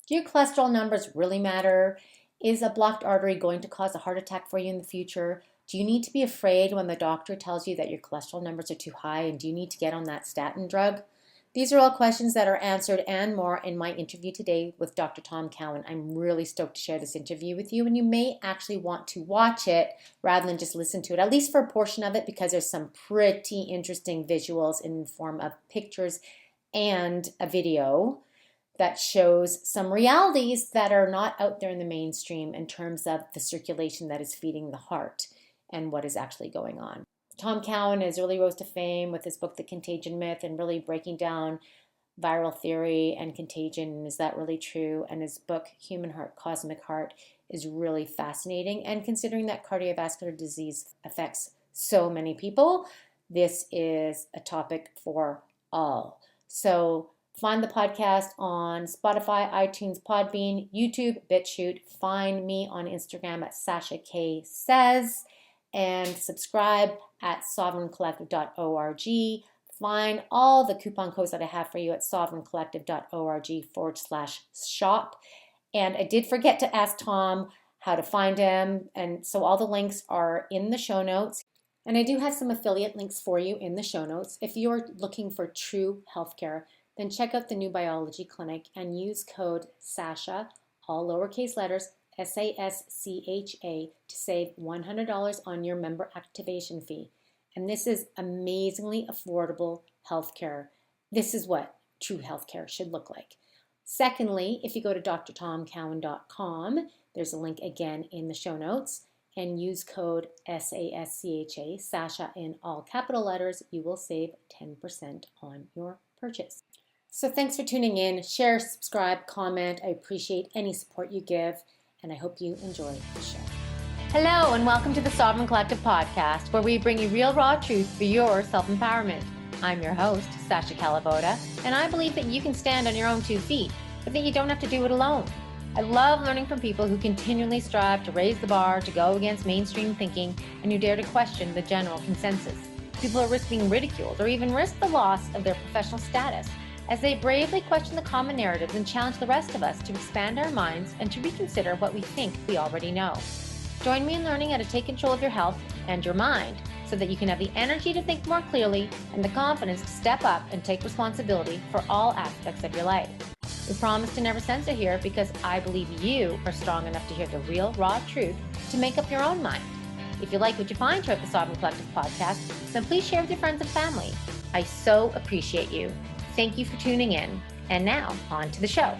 Do your cholesterol numbers really matter? Is a blocked artery going to cause a heart attack for you in the future? Do you need to be afraid when the doctor tells you that your cholesterol numbers are too high, and do you need to get on that statin drug? These are all questions that are answered and more in my interview today with Dr. Tom Cowan. I'm really stoked to share this interview with you, and you may actually want to watch it rather than just listen to it, at least for a portion of it, because there's some pretty interesting visuals in the form of pictures and a video that shows some realities that are not out there in the mainstream in terms of the circulation that is feeding the heart and what is actually going on. Tom Cowan has really rose to fame with his book, The Contagion Myth, and really breaking down viral theory and contagion. Is that really true? And his book, Human Heart, Cosmic Heart, is really fascinating. And considering that cardiovascular disease affects so many people, this is a topic for all. So find the podcast on Spotify, iTunes, Podbean, YouTube, BitChute. Find me on Instagram at Sasha K Says, and subscribe at sovereigncollective.org. Find all the coupon codes that I have for you at sovereigncollective.org/shop. And I did forget to ask Tom how to find him, and so all the links are in the show notes. And I do have some affiliate links for you in the show notes. If you're looking for true healthcare, then check out the New Biology Clinic and use code SASHA, all lowercase letters, SASCHA, to save $100 on your member activation fee. And this is amazingly affordable healthcare. This is what true healthcare should look like. Secondly, if you go to drtomcowan.com, there's a link again in the show notes, and use code SASCHA, Sasha in all capital letters, you will save 10% on your purchase. So thanks for tuning in. Share, subscribe, comment. I appreciate any support you give, and I hope you enjoy the show. Hello, and welcome to the Sovereign Collective podcast, where we bring you real, raw truth for your self-empowerment. I'm your host, Sasha Calavoda, and I believe that you can stand on your own 2 feet, but that you don't have to do it alone. I love learning from people who continually strive to raise the bar, to go against mainstream thinking, and who dare to question the general consensus. People who risk being ridiculed or even risk the loss of their professional status as they bravely question the common narratives and challenge the rest of us to expand our minds and to reconsider what we think we already know. Join me in learning how to take control of your health and your mind so that you can have the energy to think more clearly and the confidence to step up and take responsibility for all aspects of your life. We promise to never censor here because I believe you are strong enough to hear the real, raw truth to make up your own mind. If you like what you find here at the Sovereign Collective podcast, then please share with your friends and family. I so appreciate you. Thank you for tuning in. And now, on to the show.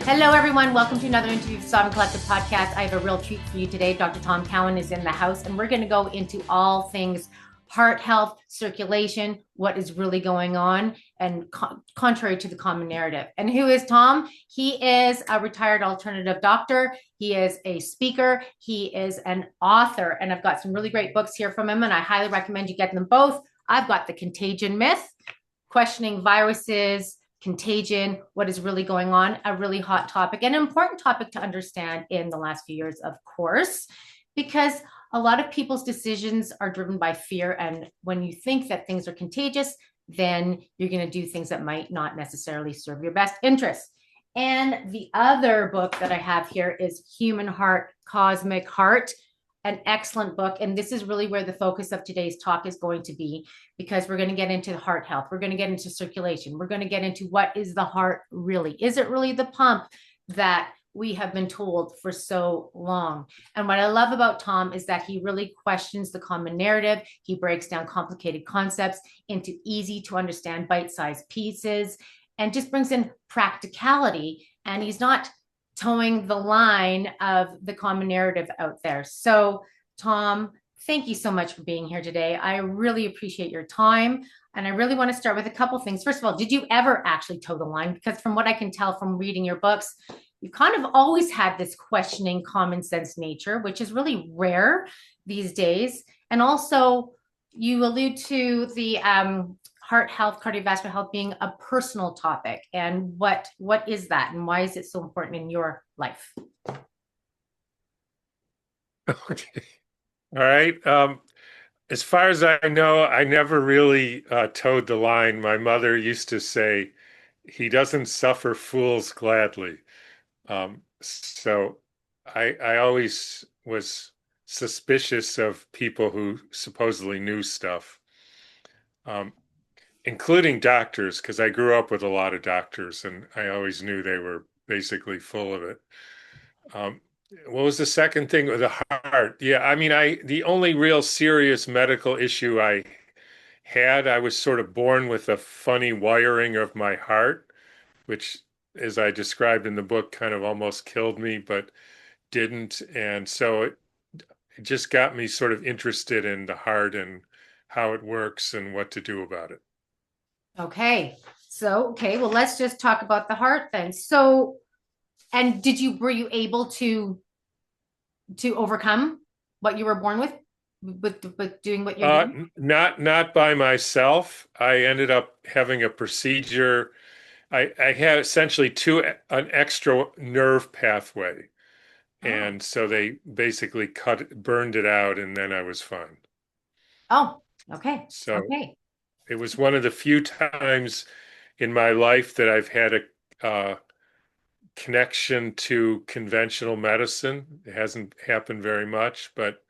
Hello, everyone. Welcome to another interview of the Sovereign Collective podcast. I have a real treat for you today. Dr. Tom Cowan is in the house, and we're going to go into all things heart health, circulation, what is really going on, and contrary to the common narrative. And who is Tom? He is a retired alternative doctor. He is a speaker. He is an author. And I've got some really great books here from him, and I highly recommend you get them both. I've got The Contagion Myth, questioning viruses, contagion, what is really going on, a really hot topic, an important topic to understand in the last few years, of course, because a lot of people's decisions are driven by fear. And when you think that things are contagious, then you're going to do things that might not necessarily serve your best interests. And the other book that I have here is Human Heart, Cosmic Heart, an excellent book. And this is really where the focus of today's talk is going to be, because we're going to get into heart health. We're going to get into circulation. We're going to get into what is the heart really? Is it really the pump that we have been told for so long? And what I love about Tom is that he really questions the common narrative. He breaks down complicated concepts into easy to understand bite-sized pieces and just brings in practicality. And he's not towing the line of the common narrative out there. So, Tom, thank you so much for being here today. I really appreciate your time. And I really want to start with a couple things. First of all, did you ever actually toe the line? Because from what I can tell from reading your books, you kind of always had this questioning common sense nature, which is really rare these days. And also, you allude to the heart health, cardiovascular health being a personal topic. And what is that? And why is it so important in your life? Okay. All right. As far as I know, I never really towed the line. My mother used to say, he doesn't suffer fools gladly. So I always was suspicious of people who supposedly knew stuff, um, including doctors, because I grew up with a lot of doctors, and I always knew they were basically full of it. Um, what was the second thing with the heart? Yeah, I mean, the only real serious medical issue I was sort of born with a funny wiring of my heart, which, as I described in the book, kind of almost killed me, but didn't. And so it just got me sort of interested in the heart and how it works and what to do about it. Okay. So, okay, well, let's just talk about the heart then. So, and were you able to overcome what you were born with doing what you're doing? Not by myself. I ended up having a procedure. I had essentially an extra nerve pathway. Oh, And so they basically burned it out, and then I was fine. oh, okay. So Okay. it was one of the few times in my life that I've had a connection to conventional medicine. It hasn't happened very much, but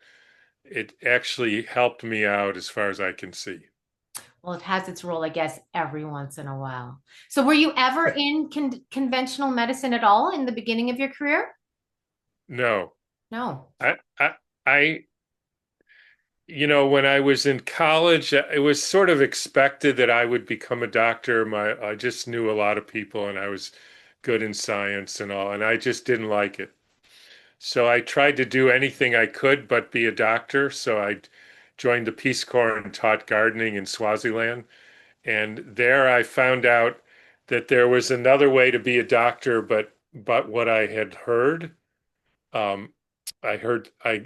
it actually helped me out as far as I can see. Well, it has its role, I guess, every once in a while. So, were you ever in conventional medicine at all in the beginning of your career? No, No. I, I, I, when I was in college, it was sort of expected that I would become a doctor. I just knew a lot of people and I was good in science and all, and I just didn't like it. So I tried to do anything I could but be a doctor. So I joined the Peace Corps and taught gardening in Swaziland. And there I found out that there was another way to be a doctor, but what I had heard, um, I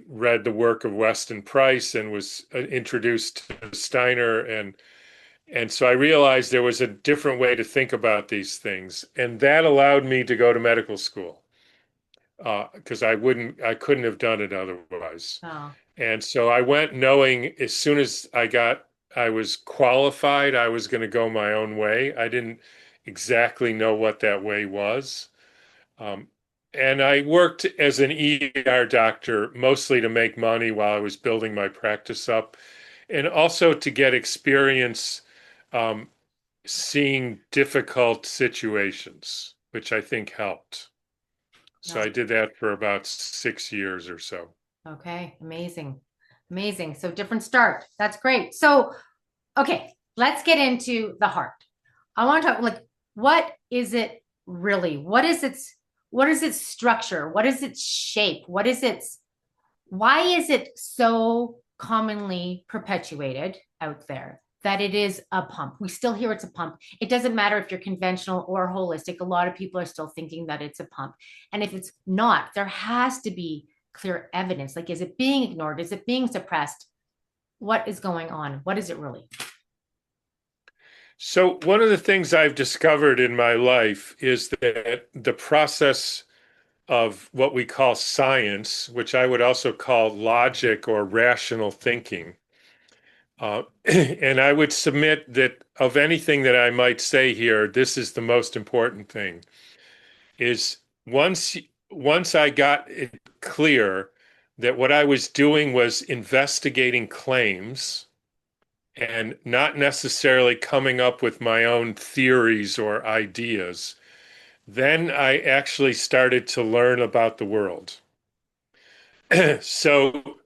read the work of Weston Price and was introduced to Steiner, and so I realized there was a different way to think about these things, and that allowed me to go to medical school because I couldn't have done it otherwise. Oh, And so I went knowing as soon as I was qualified, I was going to go my own way. I didn't exactly know what that way was. Um, and I worked as an ER doctor mostly to make money while I was building my practice up and also to get experience um, seeing difficult situations, which I think helped. So no. I did that for about 6 years or so. Okay. Amazing. Amazing. So, different start. That's great. So, okay, let's get into the heart. I want to talk like what is it really? What is its structure? What is its shape? Why is it so commonly perpetuated out there that it is a pump? We still hear it's a pump. It doesn't matter if you're conventional or holistic. A lot of people are still thinking that it's a pump. And if it's not, there has to be clear evidence. Like, is it being ignored? Is it being suppressed? What is going on? What is it really? So, one of the things I've discovered in my life is that the process of what we call science, which I would also call logic or rational thinking, and I would submit that of anything that I might say here, this is the most important thing, is once I got it clear that what I was doing was investigating claims and not necessarily coming up with my own theories or ideas, then I actually started to learn about the world. So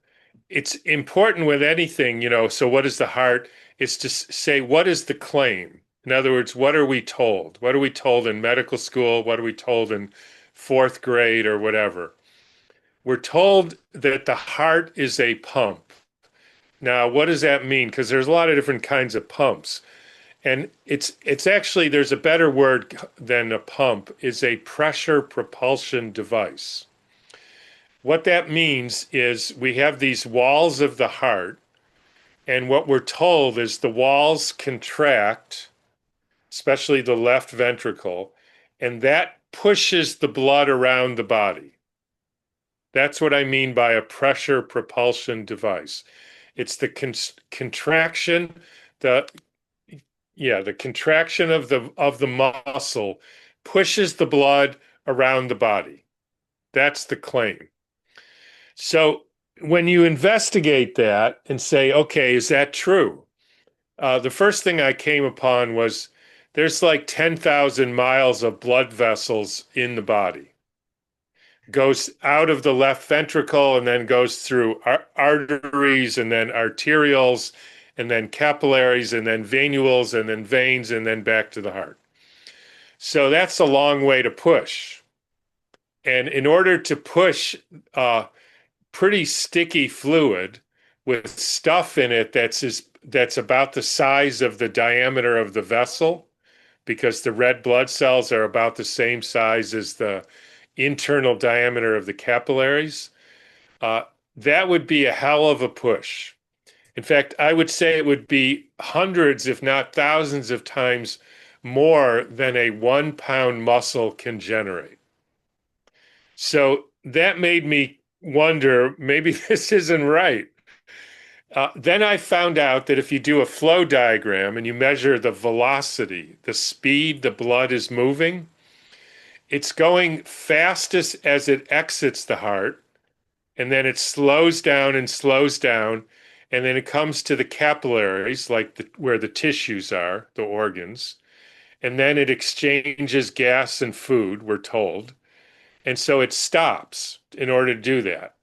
it's important with anything, so what is the heart? Is to say, what is the claim? In other words, what are we told? What are we told in medical school? What are we told in fourth grade or whatever? We're told that the heart is a pump. Now, what does that mean? Because there's a lot of different kinds of pumps. And it's actually there's a better word than a pump is a pressure propulsion device. What that means is we have these walls of the heart, and what we're told is the walls contract, especially the left ventricle, and that pushes the blood around the body. That's what I mean by a pressure propulsion device. It's the contraction, the yeah, the contraction of the muscle pushes the blood around the body. That's the claim. So when you investigate that and say, okay, is that true? The first thing I came upon was there's like 10,000 miles of blood vessels in the body. Goes out of the left ventricle and then goes through arteries and then arterials and then capillaries and then venules and then veins and then back to the heart. So that's a long way to push. And in order to push pretty sticky fluid with stuff in it that's about the size of the diameter of the vessel, because the red blood cells are about the same size as the internal diameter of the capillaries, uh, that would be a hell of a push. In fact, I would say it would be hundreds, if not thousands of times more than a 1 pound muscle can generate. So that made me wonder, maybe this isn't right. Then I found out that if you do a flow diagram and you measure the velocity, the speed the blood is moving, it's going fastest as it exits the heart, and then it slows down and slows down, and then it comes to the capillaries, like where the tissues are, the organs, and then it exchanges gas and food, we're told. And so it stops in order to do that.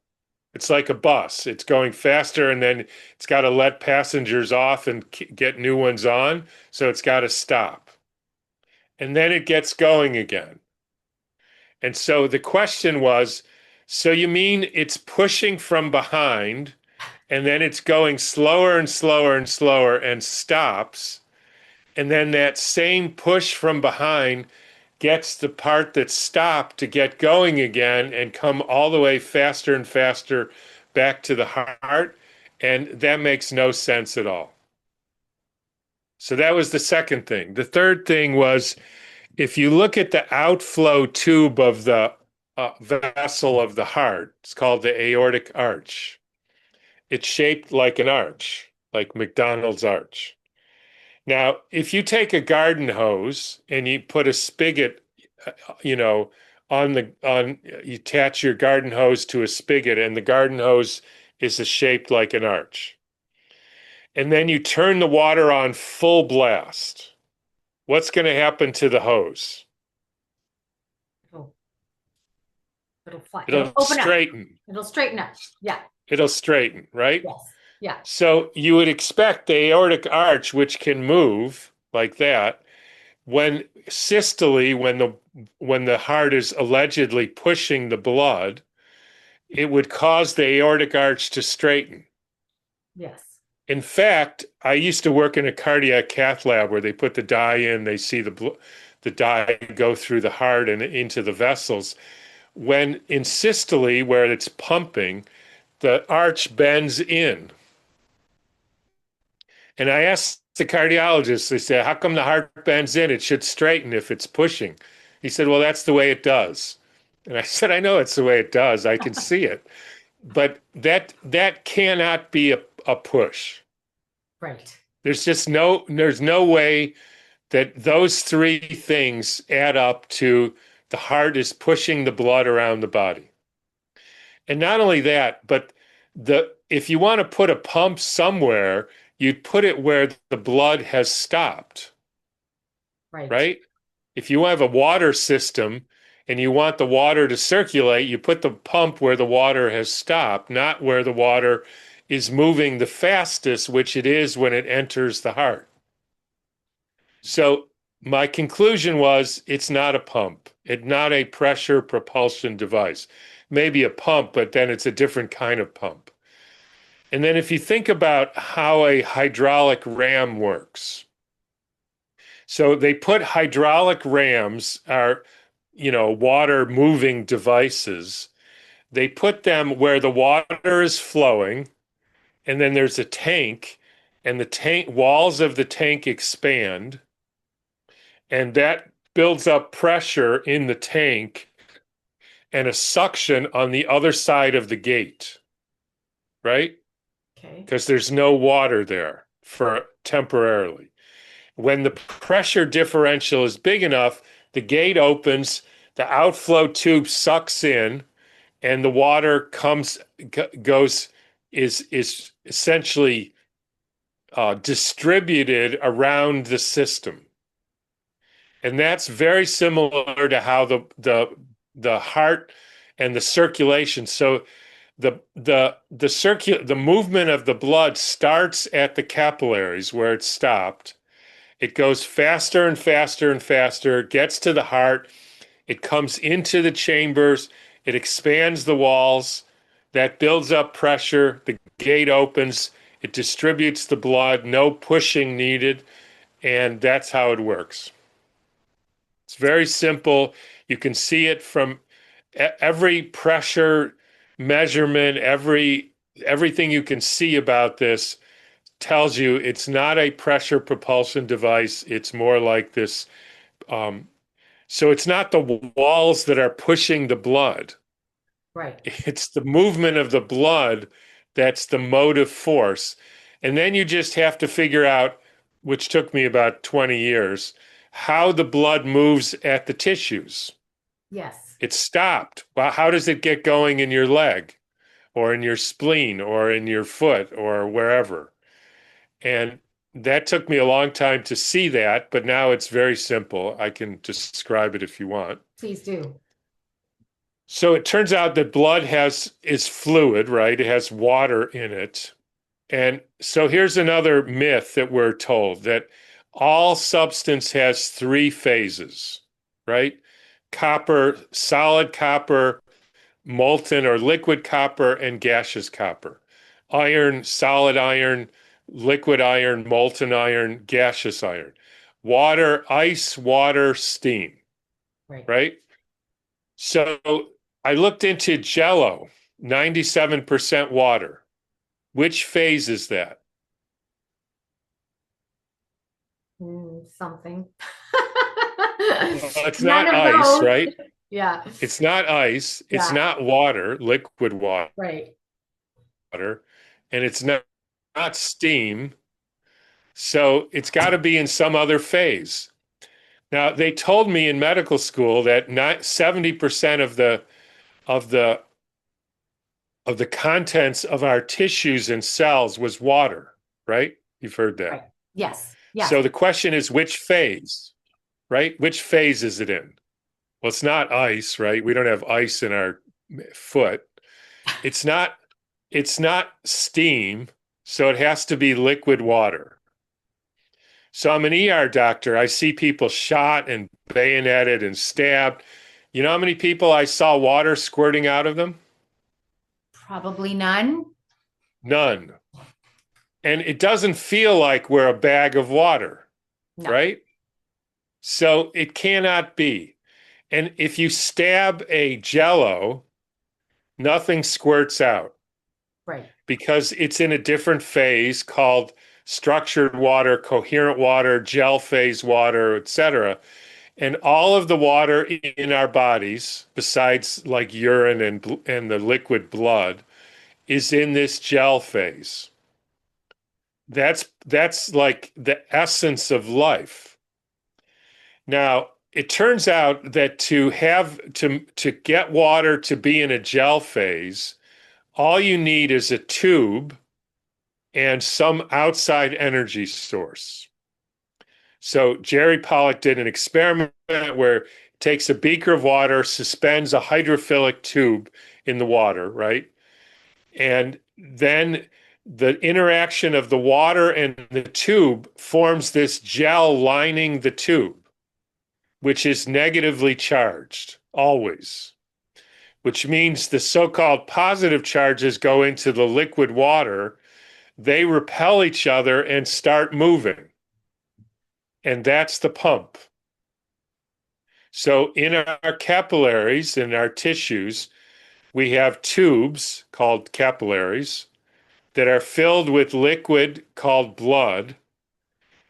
It's like a bus. It's going faster and then it's got to let passengers off and get new ones on. So it's got to stop. And then it gets going again. And so the question was, so you mean it's pushing from behind and then it's going slower and slower and slower and stops. And then that same push from behind gets the part that's stopped to get going again and come all the way faster and faster back to the heart. And that makes no sense at all. So that was the second thing. The third thing was, if you look at the outflow tube of the vessel of the heart, it's called the aortic arch. It's shaped like an arch, like McDonald's arch. Now, if you take a garden hose and you put a spigot, you know, you attach your garden hose to a spigot and the garden hose is shaped like an arch. And then you turn the water on full blast. What's going to happen to the hose? It'll fly. It'll open straighten. Up. It'll straighten up. Yeah. It'll straighten, right? Yes. Yeah. So you would expect the aortic arch, which can move like that, when systole, when the heart is allegedly pushing the blood, it would cause the aortic arch to straighten. Yes. In fact, I used to work in a cardiac cath lab where they put the dye in, they see the dye go through the heart and into the vessels. When in systole, where it's pumping, the arch bends in. And I asked the cardiologist, they said, how come the heart bends in? It should straighten if it's pushing. He said, well, that's the way it does. And I said, I know it's the way it does. I can see it. But that cannot be a push. Right. There's no way that those three things add up to the heart is pushing the blood around the body. And not only that, but if you want to put a pump somewhere, you'd put it where the blood has stopped. Right? If you have a water system and you want the water to circulate, you put the pump where the water has stopped, not where the water is moving the fastest, which it is when it enters the heart. So my conclusion was it's not a pump. It's not a pressure propulsion device. Maybe a pump, but then it's a different kind of pump. And then if you think about how a hydraulic ram works, so they put hydraulic rams, are, water moving devices. They put them where the water is flowing, and then there's a tank, and the tank walls of the tank expand, and that builds up pressure in the tank and a suction on the other side of the gate, right? Okay. Because there's no water there for temporarily. When the pressure differential is big enough, the gate opens, the outflow tube sucks in, and the water goes is essentially distributed around the system. And that's very similar to how the heart and the circulation. So the movement of the blood starts at the capillaries where it stopped. It goes faster and faster and faster, gets to the heart, it comes into the chambers, it expands the walls, that builds up pressure, the gate opens, it distributes the blood, no pushing needed, and that's how it works. It's very simple. You can see it from every pressure measurement, everything you can see about this tells you it's not a pressure propulsion device. It's more like this. So it's not the walls that are pushing the blood. Right. It's the movement of the blood that's the motive force. And then you just have to figure out, which took me about 20 years, how the blood moves at the tissues. Yes. It stopped. Well, how does it get going in your leg or in your spleen or in your foot or wherever? And that took me a long time to see that, but now it's very simple. I can describe it if you want. Please do. So it turns out that blood is fluid, right? It has water in it. And so here's another myth that we're told, that all substance has three phases, right? Copper, solid copper, molten or liquid copper, and gaseous copper. Iron, solid iron, liquid iron, molten iron, gaseous iron. Water, ice, water, steam, Right. right? So I looked into Jello, 97% water. Which phase is that? Something. Well, it's None not of ice, those. right? Yeah. It's not ice. It's Yeah. not water, liquid water, Right. and it's not steam. So it's got to be in some other phase. Now, they told me in medical school that not 70% of the of the contents of our tissues and cells was water, right? You've heard that. Right. Yes. Yes. So the question is, which phase, right? Which phase is it in? Well, it's not ice, right? We don't have ice in our foot. It's not steam, so it has to be liquid water. So I'm an ER doctor. I see people shot and bayoneted and stabbed. You know how many people I saw water squirting out of them? Probably none. None. And it doesn't feel like we're a bag of water, No. right? So it cannot be. And if you stab a Jello, nothing squirts out Right. because it's in a different phase called structured water, coherent water, gel phase water, etc. And all of the water in our bodies, besides like urine and the liquid blood, is in this gel phase. That's like the essence of life. Now, it turns out that to get water to be in a gel phase, all you need is a tube and some outside energy source. So Jerry Pollack did an experiment where he takes a beaker of water, suspends a hydrophilic tube in the water, right? And then the interaction of the water and the tube forms this gel lining the tube, which is negatively charged always, which means the so-called positive charges go into the liquid water. They repel each other and start moving. And that's the pump. So in our capillaries, in our tissues, we have tubes called capillaries that are filled with liquid called blood.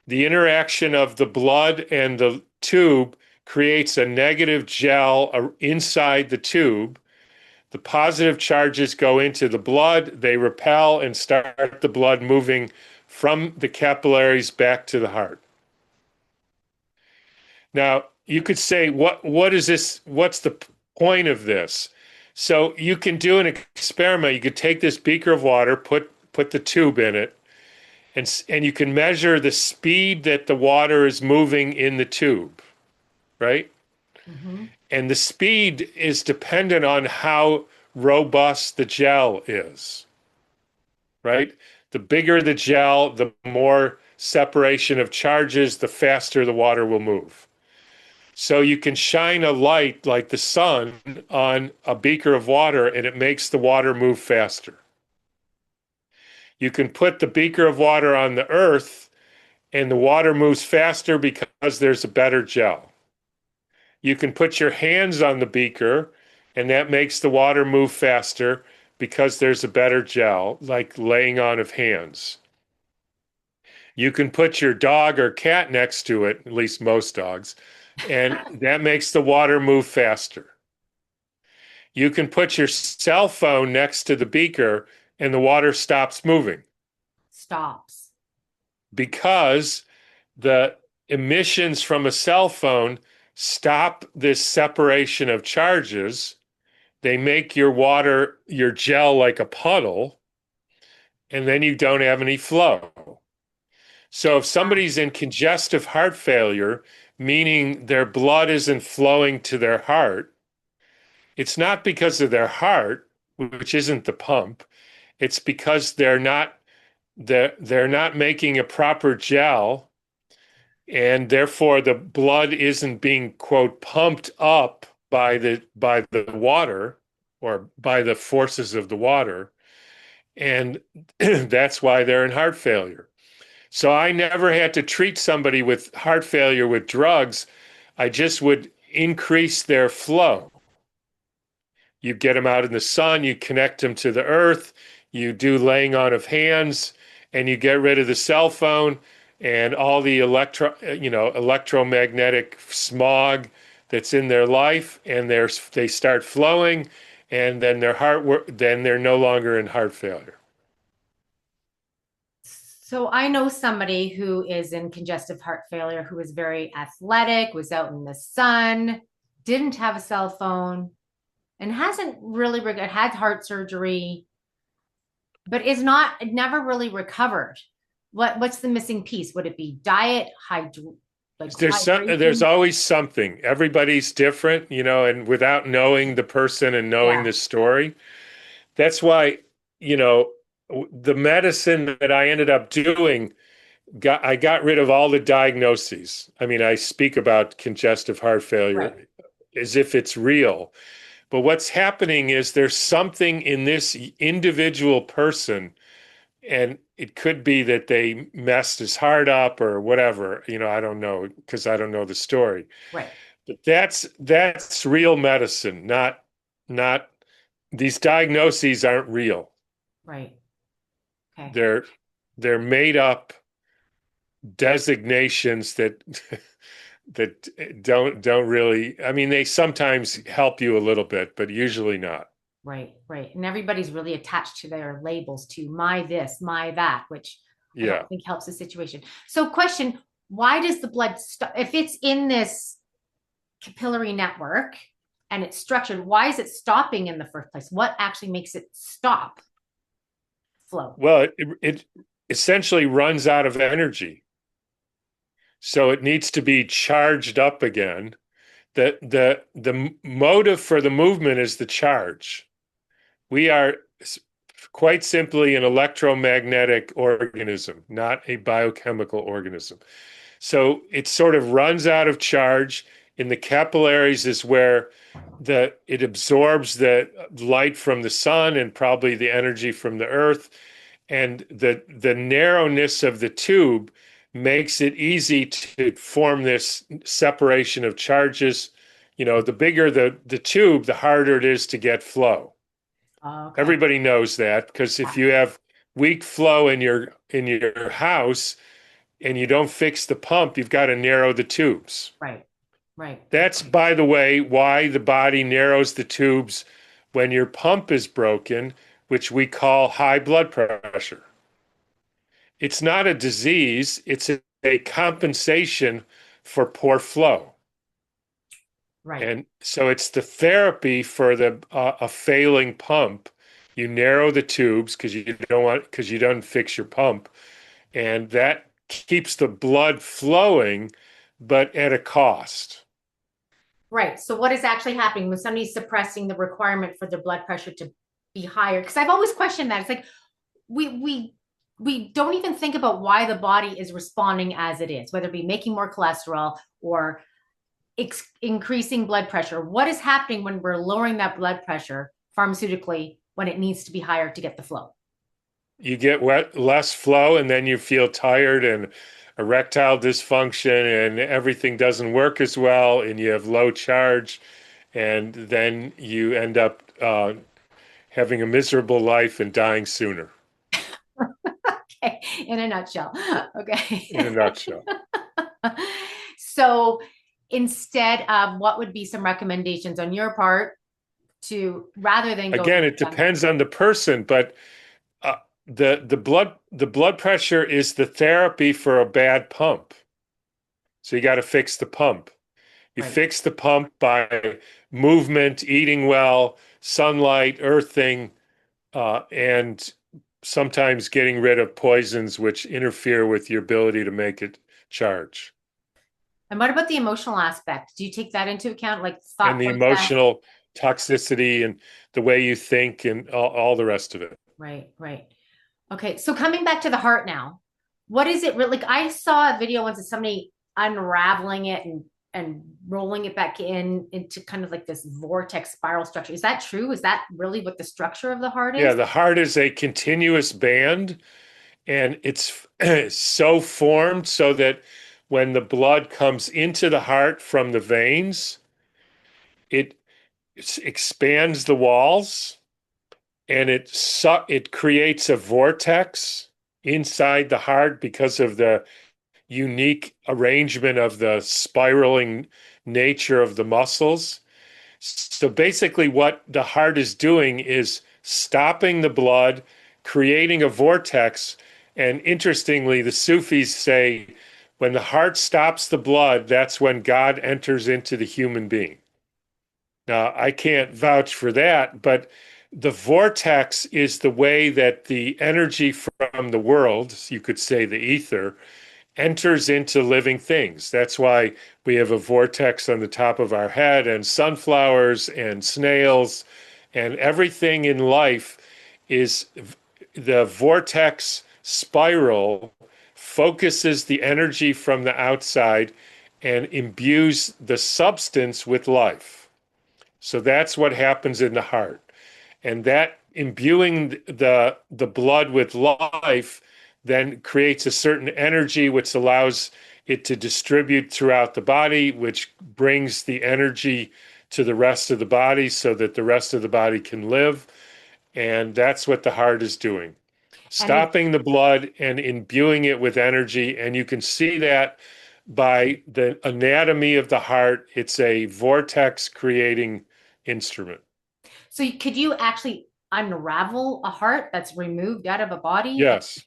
The interaction of the blood and the tube creates a negative gel inside the tube. The positive charges go into the blood, they repel and start the blood moving from the capillaries back to the heart. Now, you could say, what is this? What's the point of this? So you can do an experiment. You could take this beaker of water, put the tube in it, and you can measure the speed that the water is moving in the tube, right? Mm-hmm. And the speed is dependent on how robust the gel is, right? The bigger the gel, the more separation of charges, the faster the water will move. So you can shine a light like the sun on a beaker of water and it makes the water move faster. You can put the beaker of water on the earth and the water moves faster because there's a better gel. You can put your hands on the beaker and that makes the water move faster because there's a better gel, like laying on of hands. You can put your dog or cat next to it, at least most dogs, and that makes the water move faster. You can put your cell phone next to the beaker and the water stops moving Stops. because the emissions from a cell phone stop this separation of charges. They make your water, your gel like a puddle, and then you don't have any flow. So if somebody's in congestive heart failure, meaning their blood isn't flowing to their heart, it's not because of their heart, which isn't the pump. It's because they're not making a proper gel, and therefore the blood isn't being, quote, pumped up by the water or by the forces of the water. And that's why they're in heart failure. So I never had to treat somebody with heart failure with drugs. I just would increase their flow. You get them out in the sun, you connect them to the earth, you do laying on of hands, and you get rid of the cell phone and all the electromagnetic smog that's in their life, and they start flowing, and then then they're no longer in heart failure. So I know somebody who is in congestive heart failure, who is very athletic, was out in the sun, didn't have a cell phone, and hasn't really had heart surgery, but is not never really recovered. What's the missing piece? Would it be diet, There's hydration? always something. Everybody's different, and without knowing the person and knowing Yeah, the story, that's why, you know, the medicine that I ended up doing I got rid of all the diagnoses. I mean, I speak about congestive heart right. failure as if it's real. But what's happening is there's something in this individual person, and it could be that they messed his heart up or whatever. I don't know because I don't know the story. Right, But that's real medicine, not these diagnoses aren't real. right. Okay, They're they're made up designations that that don't really, I mean, they sometimes help you a little bit, but usually not. right, right. And everybody's really attached to their labels to my this, my that, which I Yeah. don't think helps the situation. So, question: why does the blood stop if it's in this capillary network and it's structured? Why is it stopping in the first place? What actually makes it stop flow? Well, it essentially runs out of energy. So it needs to be charged up again. The motive for the movement is the charge. We are quite simply an electromagnetic organism, not a biochemical organism. So it sort of runs out of charge. In the capillaries is where it absorbs the light from the sun and probably the energy from the earth. And the narrowness of the tube makes it easy to form this separation of charges. The bigger the tube, the harder it is to get flow. Okay. Everybody knows that because if you have weak flow in your house and you don't fix the pump, you've got to narrow the tubes. Right. Right. That's, by the way, why the body narrows the tubes when your pump is broken, which we call high blood pressure. It's not a disease, it's a compensation for poor flow. Right. And so it's the therapy for the a failing pump. You narrow the tubes because you don't fix your pump, and that keeps the blood flowing, but at a cost. Right. So what is actually happening when somebody's suppressing the requirement for their blood pressure to be higher? Because I've always questioned that. It's like we we we don't even think about why the body is responding as it is, whether it be making more cholesterol or increasing blood pressure. What is happening when we're lowering that blood pressure pharmaceutically when it needs to be higher to get the flow? Less flow, and then you feel tired and erectile dysfunction, and everything doesn't work as well, and you have low charge, and then you end up having a miserable life and dying sooner. Okay, in a nutshell. In a Okay. nutshell. So instead, what would be some recommendations on your part to rather than going Again, it down? depends on the person, but uh, the blood pressure is the therapy for a bad pump. So you got to fix the pump. You Right. fix the pump by movement, eating well, sunlight, earthing, and sometimes getting rid of poisons which interfere with your ability to make it charge. And what about the emotional aspect? Do you take that into account, like And thought the process? emotional toxicity and the way you think and all the rest of it. Right, right. Okay, so coming back to the heart now, what is it really? Like I saw a video once of somebody unraveling it and rolling it back in into kind of like this vortex spiral structure. Is that true? Is that really what the structure of the heart Yeah, is? the heart is a continuous band, and it's so formed so that when the blood comes into the heart from the veins, it expands the walls, and it creates a vortex inside the heart because of the unique arrangement of the spiraling nature of the muscles. So basically, what the heart is doing is stopping the blood, creating a vortex. And interestingly, the Sufis say when the heart stops the blood, that's when God enters into the human being. Now, I can't vouch for that, but the vortex is the way that the energy from the world, you could say the ether, enters into living things. That's why we have a vortex on the top of our head, and sunflowers and snails and everything in life is the vortex spiral focuses the energy from the outside and imbues the substance with life. So that's what happens in the heart. And that imbuing the blood with life then creates a certain energy which allows it to distribute throughout the body, which brings the energy to the rest of the body so that the rest of the body can live. And that's what the heart is doing, And is stopping the blood and imbuing it with energy. And you can see that by the anatomy of the heart. It's a vortex creating instrument. so could you actually unravel a heart that's removed out of a body? And Yes.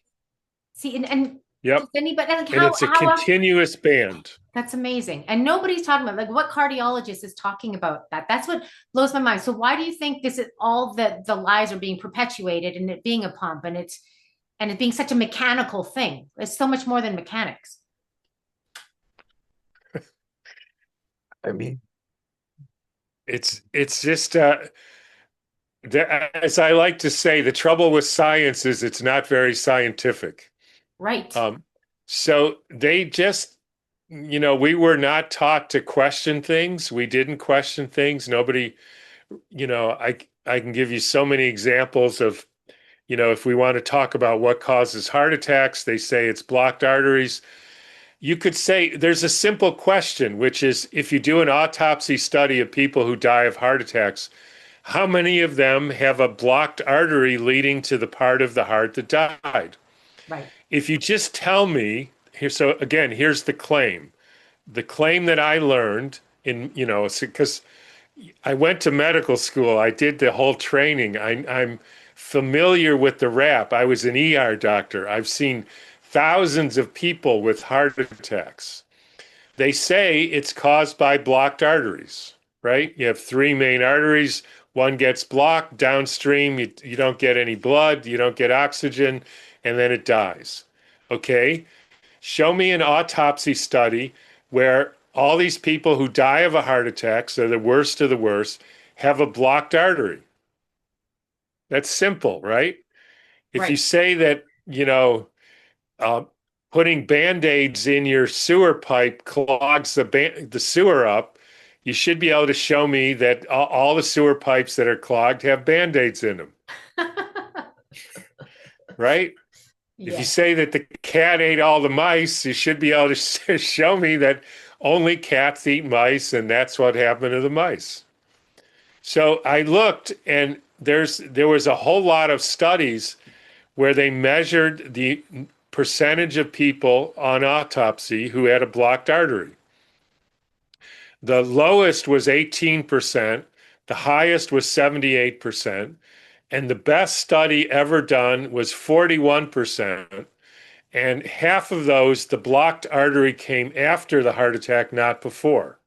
see, and does Yep. anybody like And it's a how continuous band. that's amazing. And nobody's talking about like what cardiologist is talking about that. That's what blows my mind. So why do you think this is all the lies are being perpetuated and it being a pump and it being such a mechanical thing? It's so much more than mechanics. I mean, it's just as I like to say, the trouble with science is it's not very scientific. Right. Um, so they just, we were not taught to question things. We didn't question things. Nobody, I can give you so many examples of, if we want to talk about what causes heart attacks, they say it's blocked arteries. You could say there's a simple question, which is if you do an autopsy study of people who die of heart attacks, how many of them have a blocked artery leading to the part of the heart that died? Right. If you just tell me, here, so again, here's the claim. The claim that I learned because I went to medical school, I did the whole training. I'm familiar with the rap. I was an ER doctor. I've seen thousands of people with heart attacks. They say it's caused by blocked arteries. right? You have three main arteries. One gets blocked downstream. You don't get any blood. You don't get oxygen, and then it dies. Okay. Show me an autopsy study where all these people who die of a heart attack, so the worst of the worst, have a blocked artery. That's simple, right? If you Right. say that, uh, putting Band-Aids in your sewer pipe clogs the sewer up, you should be able to show me that all the sewer pipes that are clogged have Band-Aids in them, right? If you Yes. say that the cat ate all the mice, you should be able to show me that only cats eat mice, and that's what happened to the mice. So I looked, and there was a whole lot of studies where they measured the percentage of people on autopsy who had a blocked artery. The lowest was 18%, the highest was 78%, and the best study ever done was 41%. And half of those, the blocked artery came after the heart attack, not before.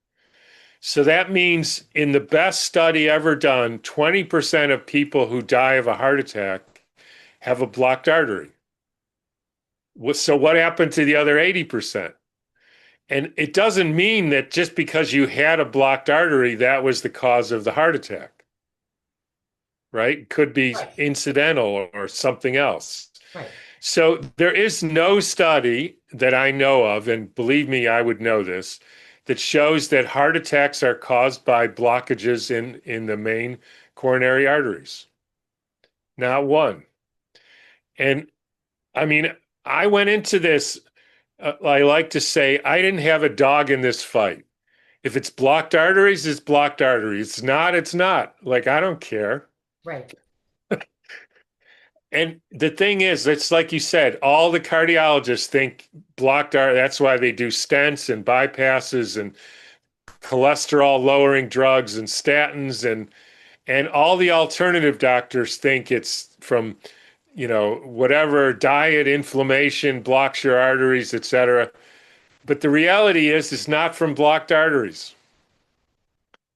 So that means in the best study ever done, 20% of people who die of a heart attack have a blocked artery. So what happened to the other 80%? And it doesn't mean that just because you had a blocked artery, that was the cause of the heart attack, right? Could be Right. incidental or something else. Right. So there is no study that I know of, and believe me, I would know this, that shows that heart attacks are caused by blockages in the main coronary arteries. Not one. And I mean, I went into this, I like to say, I didn't have a dog in this fight. If it's blocked arteries, it's blocked arteries. It's not, it's not. Like, I don't care. Right. And the thing is, it's like you said, all the cardiologists think blocked artery. That's why they do stents and bypasses and cholesterol lowering drugs and statins and all the alternative doctors think it's from, whatever diet, inflammation blocks your arteries, etc. But the reality is it's not from blocked arteries.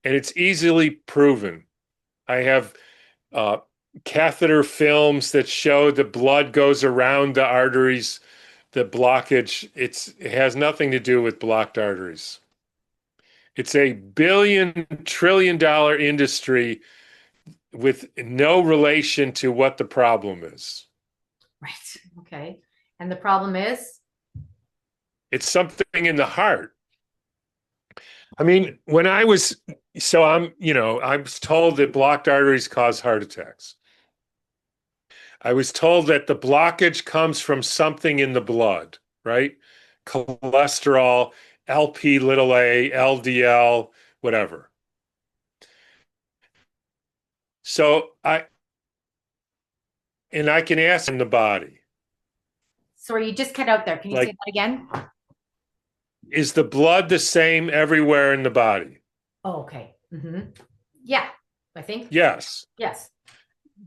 And it's easily proven. I have uh, catheter films that show the blood goes around the arteries, the blockage. It has nothing to do with blocked arteries. It's a billion-trillion-dollar industry with no relation to what the problem is. Right. Okay. And the problem is? It's something in the heart. I mean, I was told that blocked arteries cause heart attacks. I was told that the blockage comes from something in the blood, right? Cholesterol, LP little a, LDL, whatever. So I can ask in the body, Sorry, you just cut out there. Can you say like, that again? is the blood the same everywhere in the body? Oh, okay. Yeah, I think. Yes. Yes.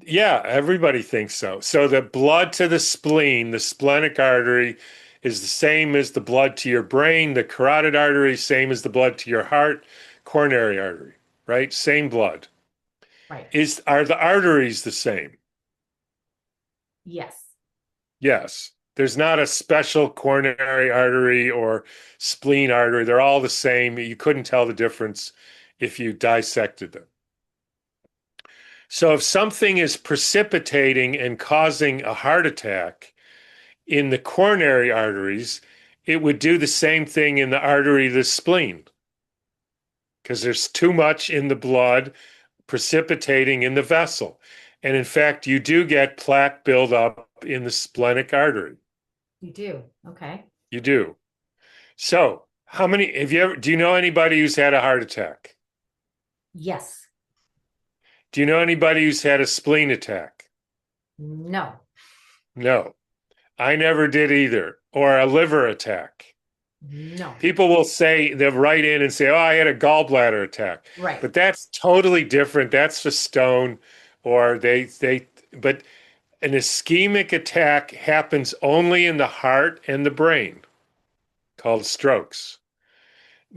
Yeah, everybody thinks so. So the blood to the spleen, the splenic artery, is the same as the blood to your brain, the carotid artery, same as the blood to your heart, coronary artery, right? Same blood. Right. Are the arteries the same? Yes. Yes. There's not a special coronary artery or spleen artery. They're all the same. You couldn't tell the difference if you dissected them. So if something is precipitating and causing a heart attack in the coronary arteries, it would do the same thing in the artery of the spleen because there's too much in the blood precipitating in the vessel. And in fact, you do get plaque buildup in the splenic artery. You do. Okay. You do. So, do you know anybody who's had a heart attack? Yes. Do you know anybody who's had a spleen attack? No. No, I never did either. Or a liver attack. No. People will say, they'll write in and say, oh, I had a gallbladder attack. Right. But that's totally different. That's a stone, or but an ischemic attack happens only in the heart and the brain, called strokes.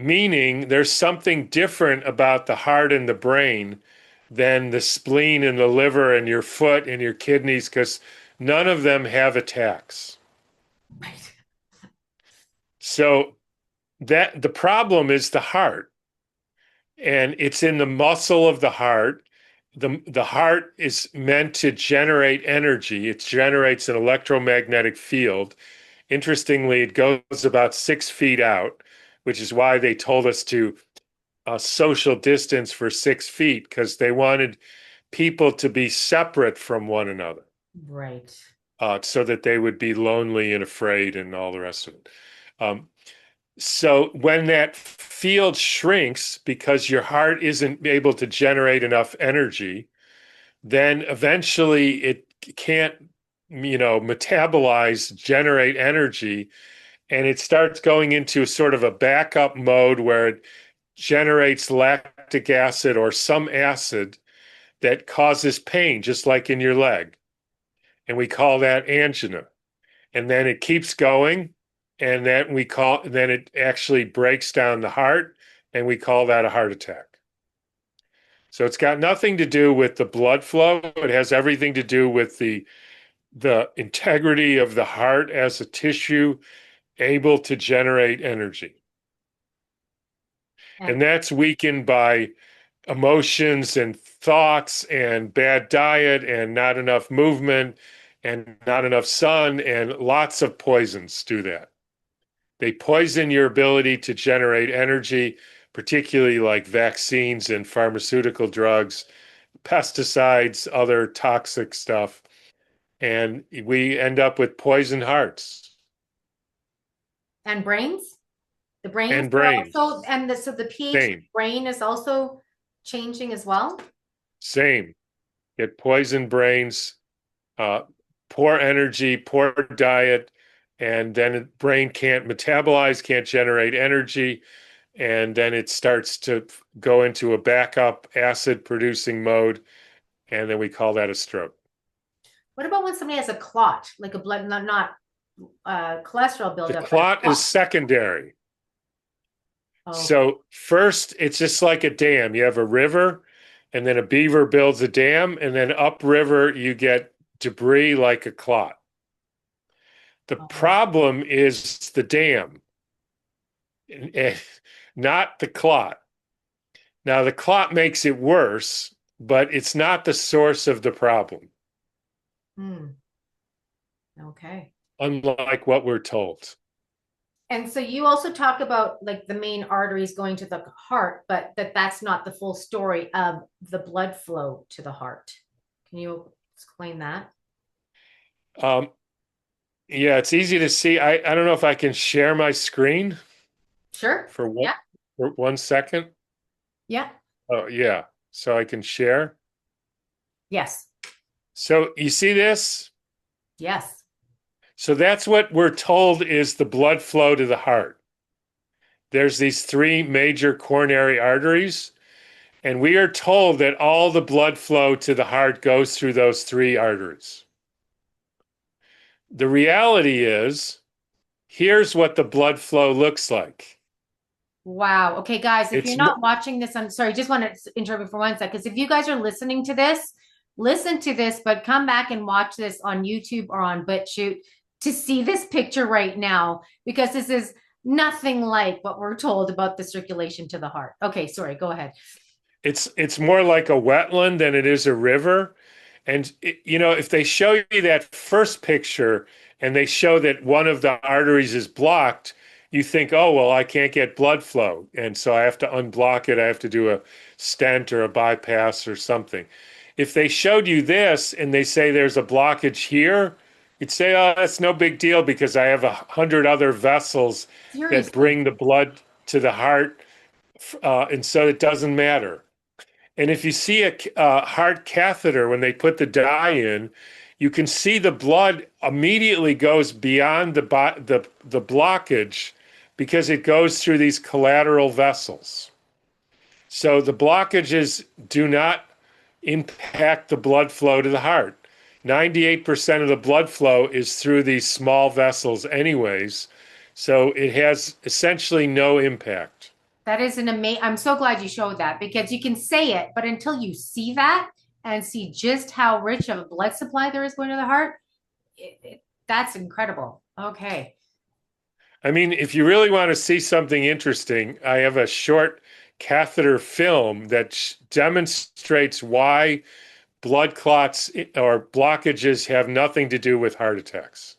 meaning there's something different about the heart and the brain than the spleen and the liver and your foot and your kidneys, because none of them have attacks. Right. So that the problem is the heart, and it's in the muscle of the heart. The heart is meant to generate energy. It generates an electromagnetic field. Interestingly, it goes about 6 feet out, which is why they told us to social distance for 6 feet, because they wanted people to be separate from one another, Right. so that they would be lonely and afraid and all the rest of it. Um, so when that field shrinks because your heart isn't able to generate enough energy, then eventually it can't, metabolize, generate energy, and it starts going into sort of a backup mode where it generates lactic acid or some acid that causes pain, just like in your leg. And we call that angina. And then it keeps going, and then it actually breaks down the heart, and we call that a heart attack. So it's got nothing to do with the blood flow. It has everything to do with the integrity of the heart as a tissue able to generate energy. And And that's weakened by emotions and thoughts and bad diet and not enough movement and not enough sun, and lots of poisons do that. They poison your ability to generate energy, particularly like vaccines and pharmaceutical drugs, pesticides, other toxic stuff. And we end up with poisoned hearts brains? The brains and are also, brains. so the pH of the Same, brain is also changing as well. same. Get poisoned brains, uh, poor energy, poor diet, and then the brain can't metabolize, can't generate energy, and then it starts to go into a backup acid producing mode, and then we call that a stroke. What about when somebody has a clot, like a blood, not cholesterol The buildup, but a clot is clot? secondary. Oh, So first, it's just like a dam. You have a river, and then a beaver builds a dam, and then upriver you get debris like a clot. The oh. problem is the dam, not the clot. Now, the clot makes it worse, but it's not the source of the problem, Hmm. Okay. unlike what we're told. And so you also talk about like the main arteries going to the heart, but that's not the full story of the blood flow to the heart. Can you explain that? Um, yeah, it's easy to see. I don't know if I can share my screen Sure. for one, Yeah. for 1 second. Yeah. Oh, yeah. So I can share. Yes. So you see this? Yes. So that's what we're told is the blood flow to the heart. There's these three major coronary arteries, and we are told that all the blood flow to the heart goes through those three arteries. The reality is, here's what the blood flow looks like. Wow. Okay, guys, if you're It's not watching this, I'm sorry, just want to interrupt you for 1 sec, because if you guys are listening to this, listen to this, but come back and watch this on YouTube or on BitChute to see this picture right now, because this is nothing like what we're told about the circulation to the heart. Okay, sorry, go ahead. it's more like a wetland than it is a river. And if they show you that first picture and they show that one of the arteries is blocked, you think, oh, well, I can't get blood flow. And so I have to unblock it. I have to do a stent or a bypass or something. If they showed you this and they say there's a blockage here, you'd say, oh, that's no big deal because I have 100 other vessels that Seriously. bring the blood to the heart. And so it doesn't matter. And if you see a heart catheter, when they put the dye in, you can see the blood immediately goes beyond the blockage because it goes through these collateral vessels. So the blockages do not impact the blood flow to the heart. 98% of the blood flow is through these small vessels anyways, so it has essentially no impact. That is an amazing. I'm so glad you showed that because you can say it, but until you see that and see just how rich of a blood supply there is going to the heart, that's incredible. Okay. I mean, if you really want to see something interesting, I have a short catheter film that demonstrates why blood clots or blockages have nothing to do with heart attacks.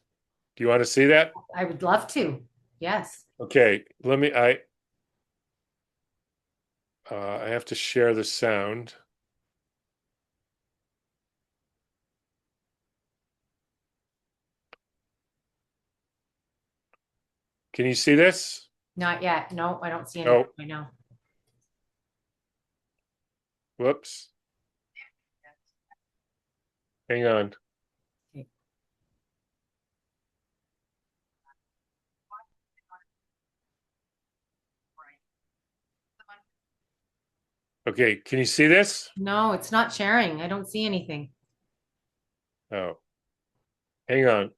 Do you want to see that? I would love to. Yes. Okay, I have to share the sound. Can you see this? Not yet. No, I don't see anything Oh, right now. whoops. Hang on. Okay. Okay, can you see this? No, it's not sharing. I don't see anything. Oh, hang on.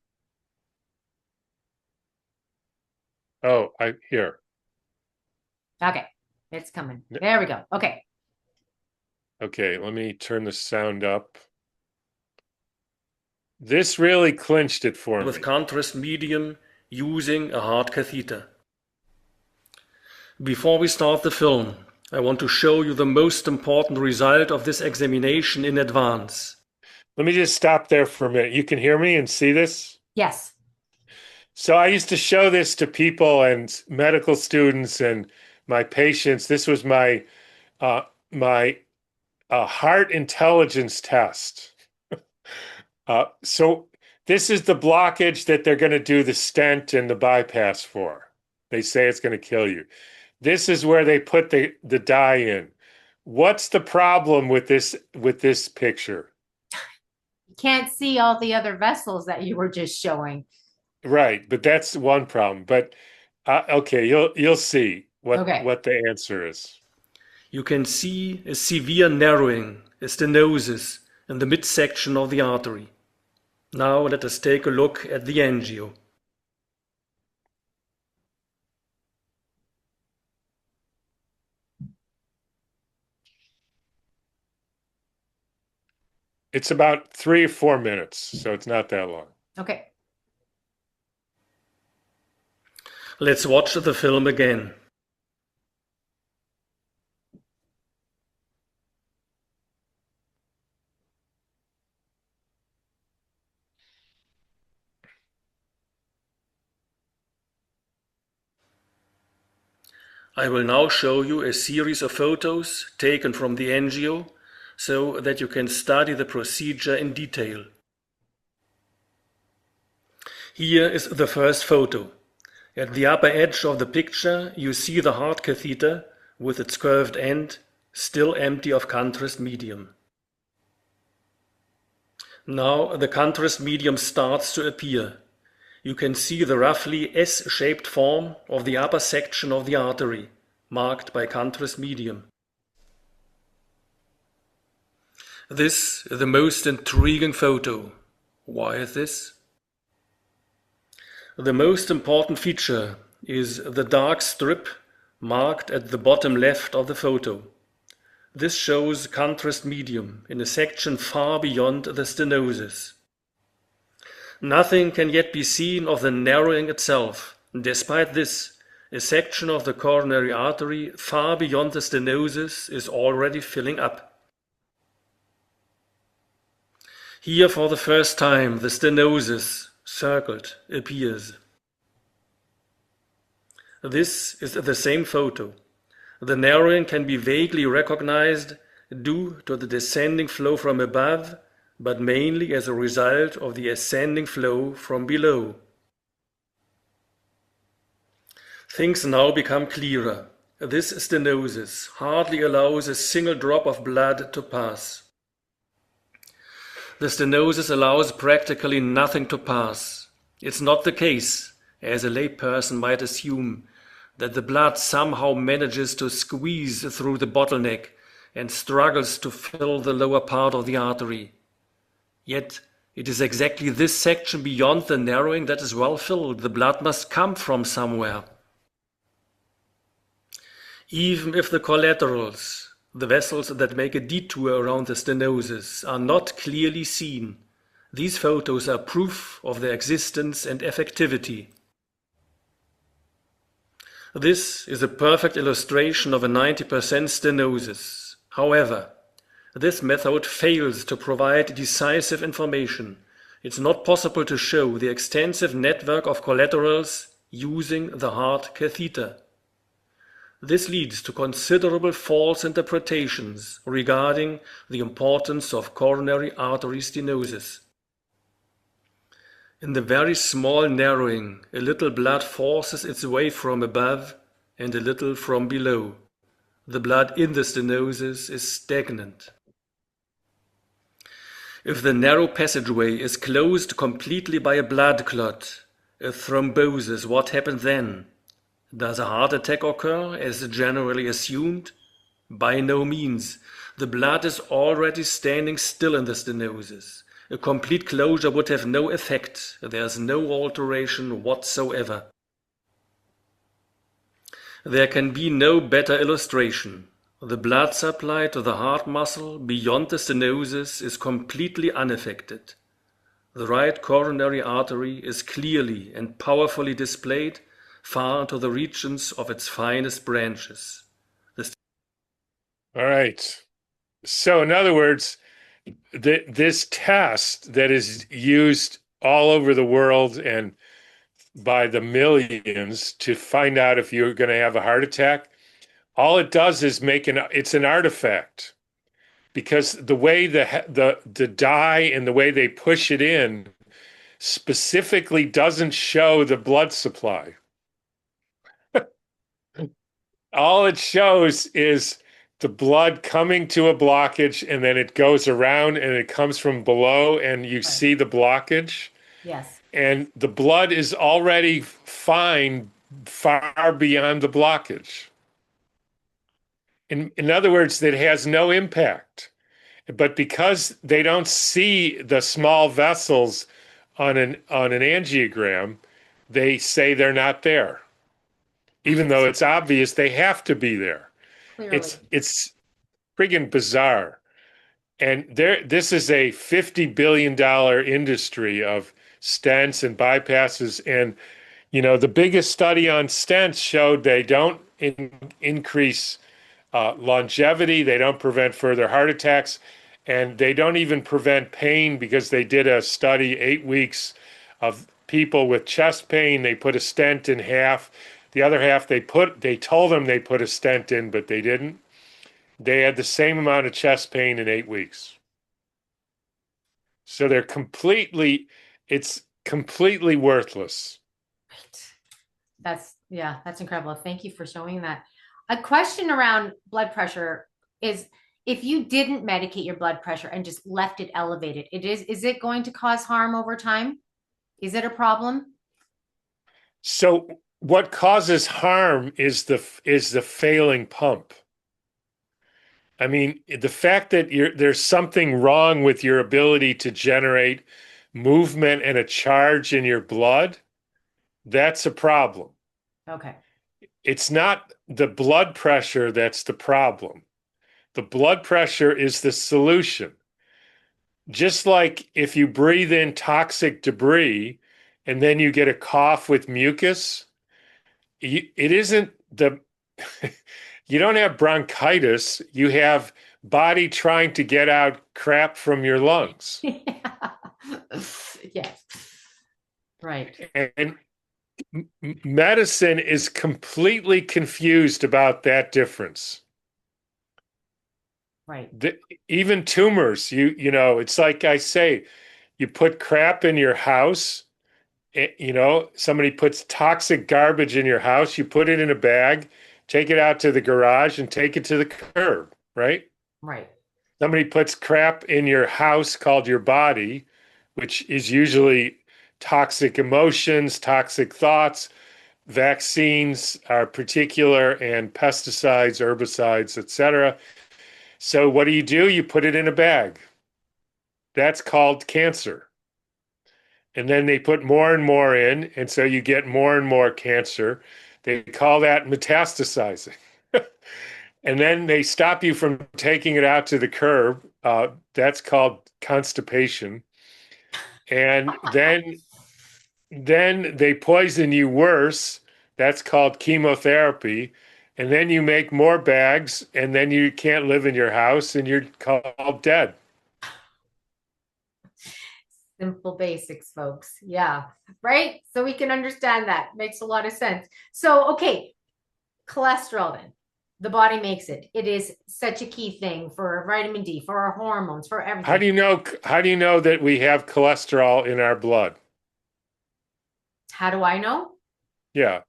Oh, here. Okay. It's coming. There we go. Okay. Okay, let me turn the sound up. This really clinched it for me. With contrast medium using a heart catheter. Before we start the film, I want to show you the most important result of this examination in advance. Let me just stop there for a minute. You can hear me and see this? Yes. So I used to show this to people and medical students and my patients. This was my heart intelligence test. So this is the blockage that they're going to do the stent and the bypass for. They say it's going to kill you. This is where they put the dye in. What's the problem with this picture? You can't see all the other vessels that you were just showing. Right, but that's one problem. But okay, you'll see what the answer is. You can see a severe narrowing, a stenosis in the midsection of the artery. Now let us take a look at the angio. It's about 3 or 4 minutes, so it's not that long. Okay. Let's watch the film again. I will now show you a series of photos taken from the angio so that you can study the procedure in detail. Here is the first photo. At the upper edge of the picture you see the heart catheter with its curved end still empty of contrast medium. Now the contrast medium starts to appear. You can see the roughly S-shaped form of the upper section of the artery, marked by contrast medium. This is the most intriguing photo. Why is this? The most important feature is the dark strip marked at the bottom left of the photo. This shows contrast medium in a section far beyond the stenosis. Nothing can yet be seen of the narrowing itself. Despite this, a section of the coronary artery far beyond the stenosis is already filling up. Here for the first time the stenosis, circled, appears. This is the same photo. The narrowing can be vaguely recognized due to the descending flow from above, but mainly as a result of the ascending flow from below. Things now become clearer. This stenosis hardly allows a single drop of blood to pass. The stenosis allows practically nothing to pass. It's not the case, as a layperson might assume, that the blood somehow manages to squeeze through the bottleneck and struggles to fill the lower part of the artery. Yet it is exactly this section beyond the narrowing that is well filled. The blood must come from somewhere. Even if the collaterals, the vessels that make a detour around the stenosis, are not clearly seen, these photos are proof of their existence and effectivity. This is a perfect illustration of a 90% stenosis. However, this method fails to provide decisive information. It's not possible to show the extensive network of collaterals using the heart catheter. This leads to considerable false interpretations regarding the importance of coronary artery stenosis. In the very small narrowing, a little blood forces its way from above and a little from below. The blood in the stenosis is stagnant. If the narrow passageway is closed completely by a blood clot, a thrombosis, what happens then? Does a heart attack occur, as generally assumed? By no means. The blood is already standing still in the stenosis. A complete closure would have no effect. There is no alteration whatsoever. There can be no better illustration. The blood supply to the heart muscle beyond the stenosis is completely unaffected. The right coronary artery is clearly and powerfully displayed far to the regions of its finest branches. All right. So in other words, this test that is used all over the world and by the millions to find out if you're going to have a heart attack, all it does is it's an artifact, because the way the dye and the way they push it in specifically doesn't show the blood supply. All it shows is the blood coming to a blockage, and then it goes around and it comes from below and you see the blockage. Yes. And the blood is already fine far beyond the blockage. In other words, it has no impact. But because they don't see the small vessels on an angiogram, they say they're not there. Even though it's obvious they have to be there. Clearly. It's friggin' bizarre. And this is a $50 billion industry of stents and bypasses. And, the biggest study on stents showed they don't increase longevity, they don't prevent further heart attacks, and they don't even prevent pain, because they did a study 8 weeks of people with chest pain. They put a stent in half. The other half, they told them they put a stent in, but they didn't. They had the same amount of chest pain in 8 weeks. So it's completely worthless. Right. That's incredible. Thank you for showing that. A question around blood pressure is, if you didn't medicate your blood pressure and just left it elevated, is it going to cause harm over time? Is it a problem? So what causes harm is the failing pump. I mean, the fact that there's something wrong with your ability to generate movement and a charge in your blood, that's a problem. Okay. It's not the blood pressure that's the problem. The blood pressure is the solution. Just like if you breathe in toxic debris and then you get a cough with mucus, it isn't you don't have bronchitis, you have body trying to get out crap from your lungs. Yes. Right. And medicine is completely confused about that difference. Right. Even tumors, it's like I say, you put crap in your house, somebody puts toxic garbage in your house, you put it in a bag, take it out to the garage and take it to the curb, right? Right. Somebody puts crap in your house called your body, which is usually toxic emotions, toxic thoughts. Vaccines are particular, and pesticides, herbicides, etc. So what do? You put it in a bag. That's called cancer. And then they put more and more in, and so you get more and more cancer. They call that metastasizing. And then they stop you from taking it out to the curb. That's called constipation. And then they poison you worse. That's called chemotherapy. And then you make more bags, and then you can't live in your house, and you're called dead. Simple basics, folks. Yeah. Right. So we can understand that. Makes a lot of sense. So, okay. Cholesterol then. The body makes it. It is such a key thing for vitamin D, for our hormones, for everything. How do you know that we have cholesterol in our blood? How do I know? Yeah.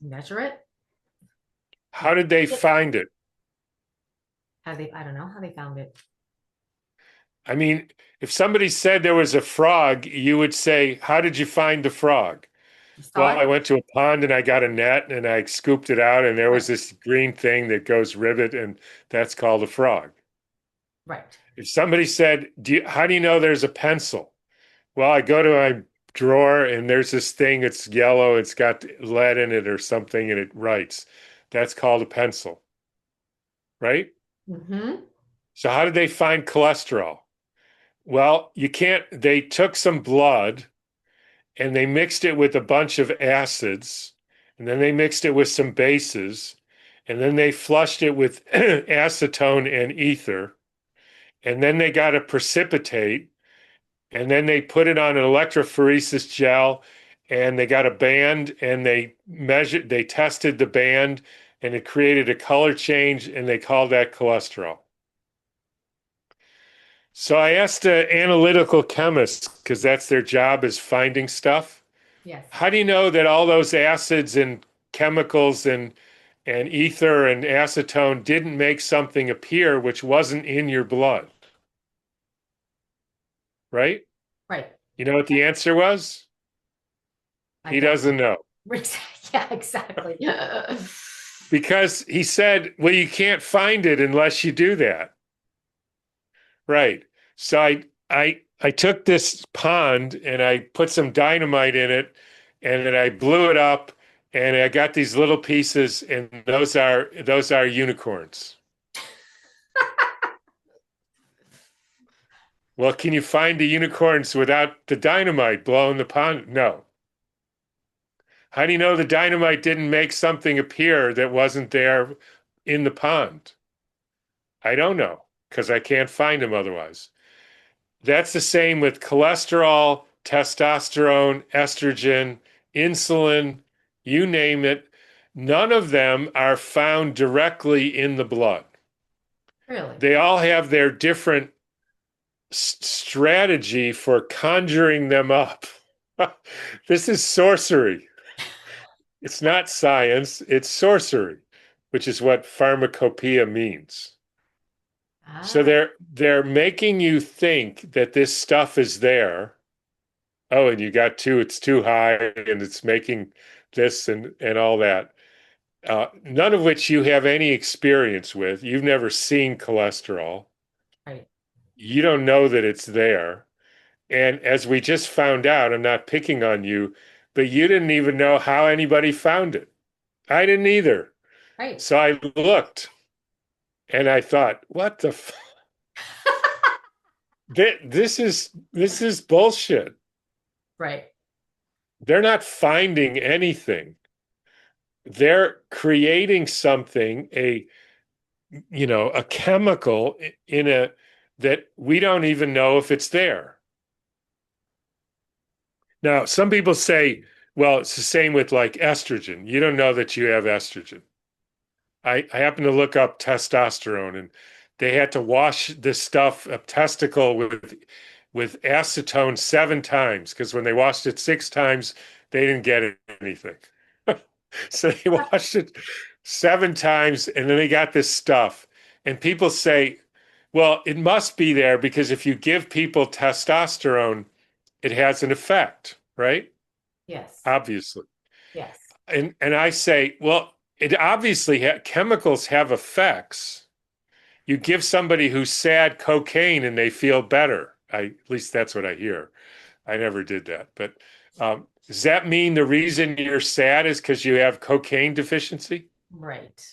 Measure it. How did they find it? I don't know how they found it. I mean, if somebody said there was a frog, you would say, "How did you find the frog?" Well, I went to a pond and I got a net and I scooped it out, and there was this green thing that goes ribbit, and that's called a frog. Right. If somebody said, how do you know there's a pencil? Well, I go to my drawer and there's this thing, it's yellow, it's got lead in it or something, and it writes. That's called a pencil. Right? Mm-hmm. So how did they find cholesterol? Well, they took some blood and they mixed it with a bunch of acids, and then they mixed it with some bases, and then they flushed it with acetone and ether, and then they got a precipitate, and then they put it on an electrophoresis gel, and they got a band, and they tested the band, and it created a color change, and they called that cholesterol. So I asked an analytical chemist, because that's their job, is finding stuff. Yes. How do you know that all those acids and chemicals and ether and acetone didn't make something appear which wasn't in your blood? Right? Right. You know what the answer was? He doesn't know. Yeah, exactly. Because he said, well, you can't find it unless you do that. Right. So I took this pond and I put some dynamite in it, and then I blew it up, and I got these little pieces, and those are unicorns. Well, can you find the unicorns without the dynamite blowing the pond? No. How do you know the dynamite didn't make something appear that wasn't there in the pond? I don't know, because I can't find them otherwise. That's the same with cholesterol, testosterone, estrogen, insulin, you name it. None of them are found directly in the blood. Really? They all have their different strategy for conjuring them up. This is sorcery. It's not science, it's sorcery, which is what pharmacopoeia means. So they're making you think that this stuff is there. Oh, and you got it's too high, and it's making this and all that. None of which you have any experience with. You've never seen cholesterol. Right. You don't know that it's there. And as we just found out, I'm not picking on you, but you didn't even know how anybody found it. I didn't either. Right. So I looked and I thought, what the this is bullshit. Right. They're not finding anything. They're creating something, a chemical that we don't even know if it's there. Now, some people say, well, it's the same with like estrogen. You don't know that you have estrogen. I happen to look up testosterone, and they had to wash this stuff, a testicle, with acetone 7 times, because when they washed it 6 times, they didn't get anything. So they washed it 7 times, and then they got this stuff. And people say, well, it must be there because if you give people testosterone, it has an effect, right? Yes. Obviously. Yes. And I say, well, it obviously chemicals have effects. You give somebody who's sad cocaine and they feel better. At least that's what I hear. I never did that, but Does that mean the reason you're sad is because you have cocaine deficiency? Right.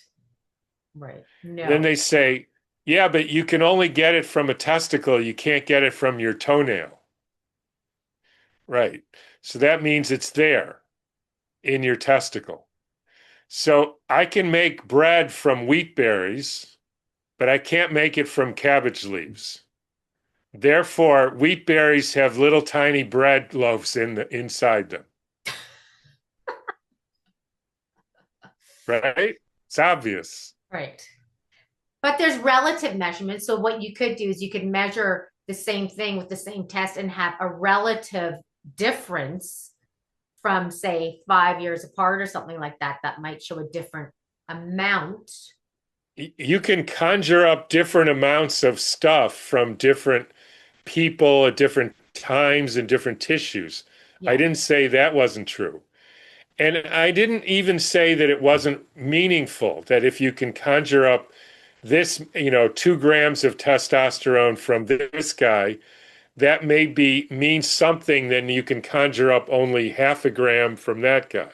Right. Then No. they say, yeah, but you can only get it from a testicle. You can't get it from your toenail. Right. So that means it's there in your testicle. So I can make bread from wheat berries, but I can't make it from cabbage leaves. Therefore, wheat berries have little tiny bread loaves inside them. Right? It's obvious. Right. But there's relative measurements. So what you could do is you could measure the same thing with the same test and have a relative difference from, say, 5 years apart or something like that. That might show a different amount. You can conjure up different amounts of stuff from different people at different times and different tissues. Yeah. I didn't say that wasn't true. And I didn't even say that it wasn't meaningful, that if you can conjure up this, 2 grams of testosterone from this guy, that may means something, then you can conjure up only 0.5 gram from that guy.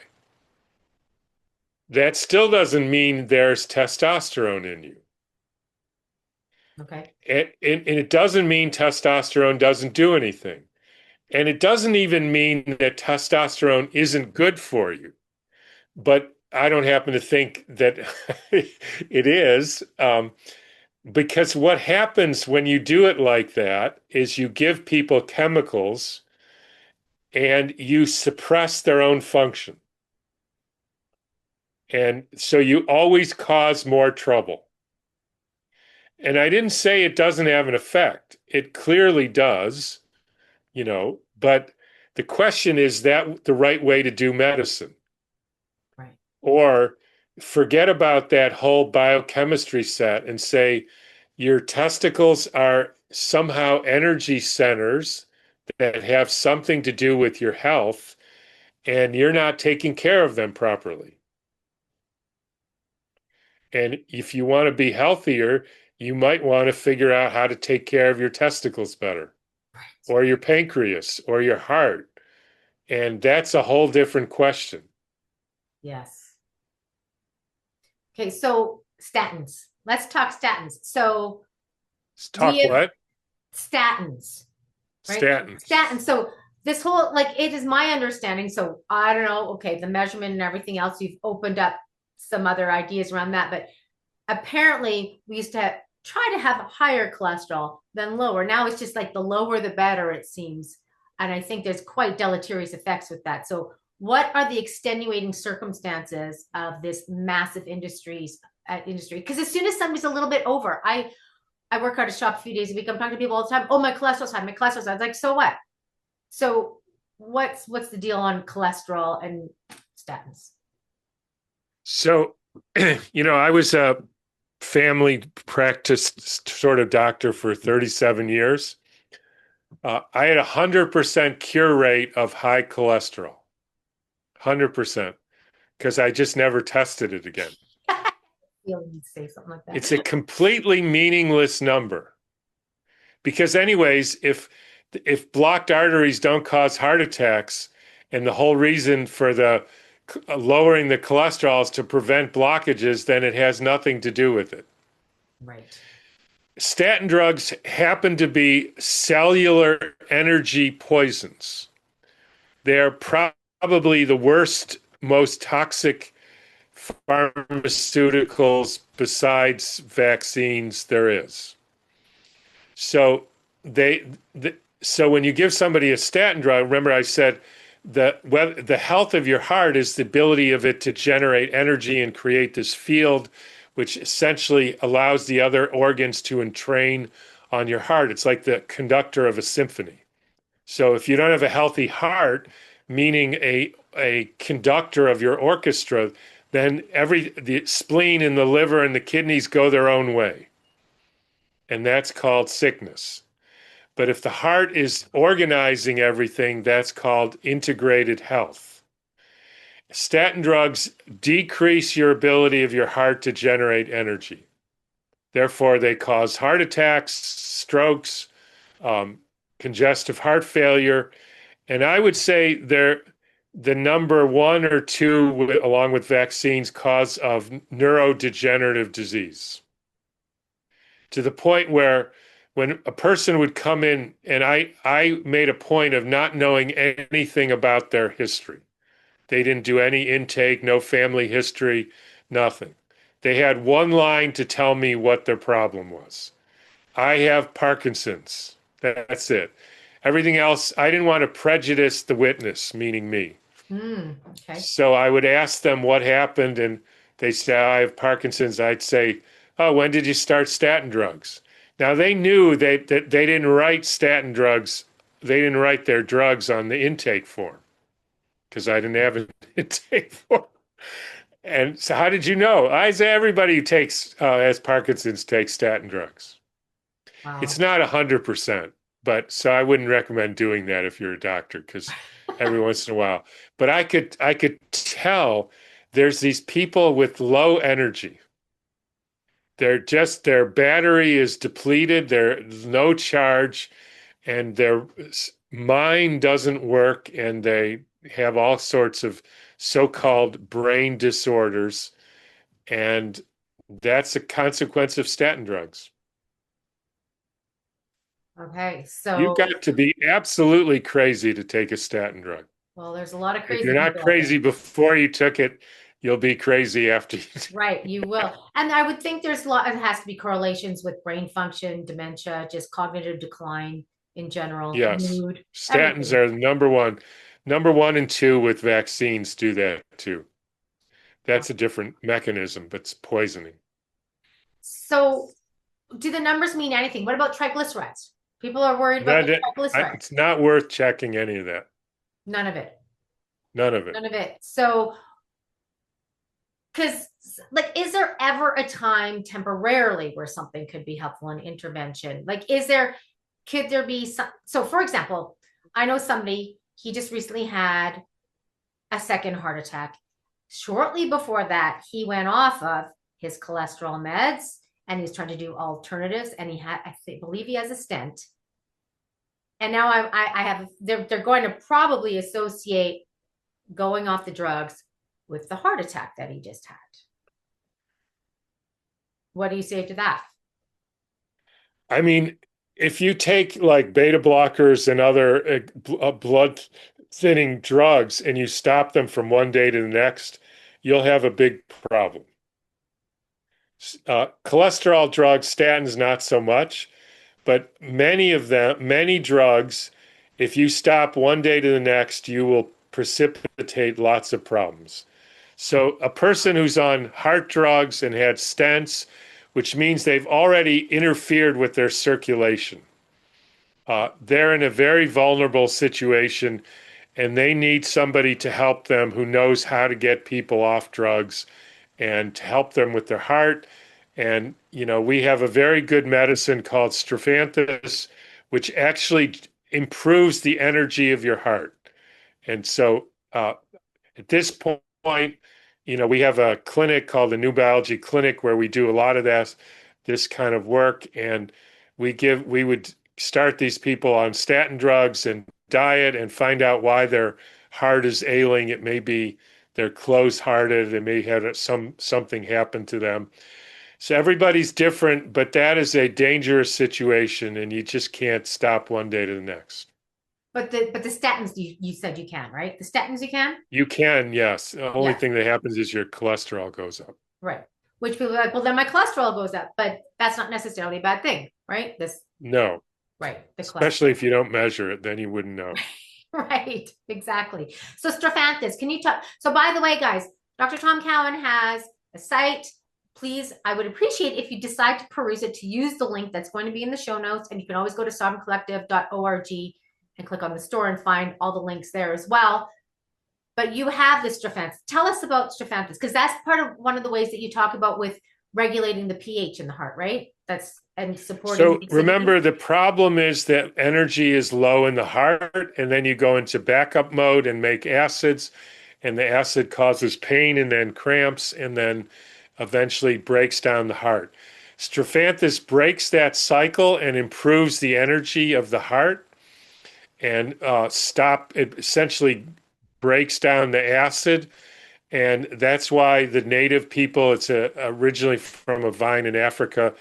That still doesn't mean there's testosterone in you. Okay. And it doesn't mean testosterone doesn't do anything. And it doesn't even mean that testosterone isn't good for you. But I don't happen to think that it is. Because what happens when you do it like that is you give people chemicals and you suppress their own function. And so you always cause more trouble. And I didn't say it doesn't have an effect. It clearly does, but the question is that the right way to do medicine? Right. Or forget about that whole biochemistry set and say your testicles are somehow energy centers that have something to do with your health, and you're not taking care of them properly. And if you want to be healthier, you might want to figure out how to take care of your testicles better, Right. or your pancreas, or your heart. And that's a whole different question. Yes. Okay, so statins. Let's talk statins. So Let's talk what? Statins. Right? Statins. Statins. So this whole, like, it is my understanding. So I don't know. Okay, the measurement and everything else, you've opened up some other ideas around that. But apparently we used to try to have higher cholesterol than lower. Now it's just like the lower the better, it seems. And I think there's quite deleterious effects with that. So what are the extenuating circumstances of this massive industry? Because as soon as somebody's a little bit over, I work out at a shop a few days a week. I'm talking to people all the time. Oh, my cholesterol's high. My cholesterol's high. I was like, so what? So what's the deal on cholesterol and statins? So, I was a family practice sort of doctor for 37 years. I had 100% cure rate of high cholesterol. 100%. Because I just never tested it again. You'd say something like that. It's a completely meaningless number. Because anyways, if blocked arteries don't cause heart attacks, and the whole reason for the lowering the cholesterol is to prevent blockages, then it has nothing to do with it. Right. Statin drugs happen to be cellular energy poisons. They're probably the worst, most toxic pharmaceuticals besides vaccines there is. So so when you give somebody a statin drug, remember I said the health of your heart is the ability of it to generate energy and create this field, which essentially allows the other organs to entrain on your heart. It's like the conductor of a symphony. So if you don't have a healthy heart, meaning a conductor of your orchestra, then the spleen and the liver and the kidneys go their own way. And that's called sickness. But if the heart is organizing everything, that's called integrated health. Statin drugs decrease your ability of your heart to generate energy. Therefore, they cause heart attacks, strokes, congestive heart failure. And I would say the number one or two, along with vaccines, cause of neurodegenerative disease. To the point where when a person would come in, and I made a point of not knowing anything about their history. They didn't do any intake, no family history, nothing. They had one line to tell me what their problem was. I have Parkinson's. That's it. Everything else, I didn't want to prejudice the witness, meaning me. Okay. So I would ask them what happened, and they say, I have Parkinson's. I'd say, oh, when did you start statin drugs? Now, they knew that they didn't write statin drugs. They didn't write their drugs on the intake form because I didn't have an intake form. And so how did you know? I say everybody who has Parkinson's takes statin drugs. Wow. It's not 100%, but so I wouldn't recommend doing that if you're a doctor, because every once in a while. But I could tell there's these people with low energy. Their battery is depleted. There's no charge, and their mind doesn't work, and they have all sorts of so-called brain disorders, and that's a consequence of statin drugs. Okay, so You've got to be absolutely crazy to take a statin drug. well, there's a lot of crazy. If you're not crazy before you took it, you'll be crazy after you. Right, you will. And I would think there's a lot, it has to be correlations with brain function, dementia, just cognitive decline in general, Yes. mood. Statins everything. are number one and two with vaccines do that too. That's a different mechanism, but it's poisoning. So do the numbers mean anything? What about triglycerides? People are worried about the triglycerides. It's not worth checking any of that. None of it. None of it. None of it. So, because like, is there ever a time temporarily where something could be helpful in intervention? Like, could there be some, so for example, I know somebody, he just recently had a second heart attack. Shortly before that, he went off of his cholesterol meds and he's trying to do alternatives. And I believe he has a stent. And now I have, they're going to probably associate going off the drugs with the heart attack that he just had. What do you say to that? I mean, if you take like beta blockers and other blood thinning drugs and you stop them from one day to the next, you'll have a big problem. Cholesterol drugs, statins, not so much, but many drugs, if you stop one day to the next, you will precipitate lots of problems. So a person who's on heart drugs and had stents, which means they've already interfered with their circulation, they're in a very vulnerable situation, and they need somebody to help them who knows how to get people off drugs and to help them with their heart. And, we have a very good medicine called Statins, which actually improves the energy of your heart. And so at this point, we have a clinic called the New Biology Clinic where we do a lot of this kind of work. And we would start these people on statin drugs and diet and find out why their heart is ailing. It may be they're closed-hearted. They may have something happen to them. So everybody's different, but that is a dangerous situation, and you just can't stop one day to the next. But the statins, you said you can, right? The statins you can? You can, yes. The only thing that happens is your cholesterol goes up. Right. Which people are like, well, then my cholesterol goes up, but that's not necessarily a bad thing, right? No. Right. Especially if you don't measure it, then you wouldn't know. Right. Exactly. So Statins, can you talk? So by the way, guys, Dr. Tom Cowan has a site. Please, I would appreciate if you decide to peruse it, to use the link that's going to be in the show notes. And you can always go to sovereigncollective.org and click on the store and find all the links there as well. But you have this Statins. Tell us about Statins, because that's one of the ways that you talk about with regulating the pH in the heart, right? And supporting. So remember, the problem is that energy is low in the heart, and then you go into backup mode and make acids, and the acid causes pain and then cramps, and then eventually breaks down the heart. Statins breaks that cycle and improves the energy of the heart, and it essentially breaks down the acid. And that's why the native people, it's originally from a vine in Africa,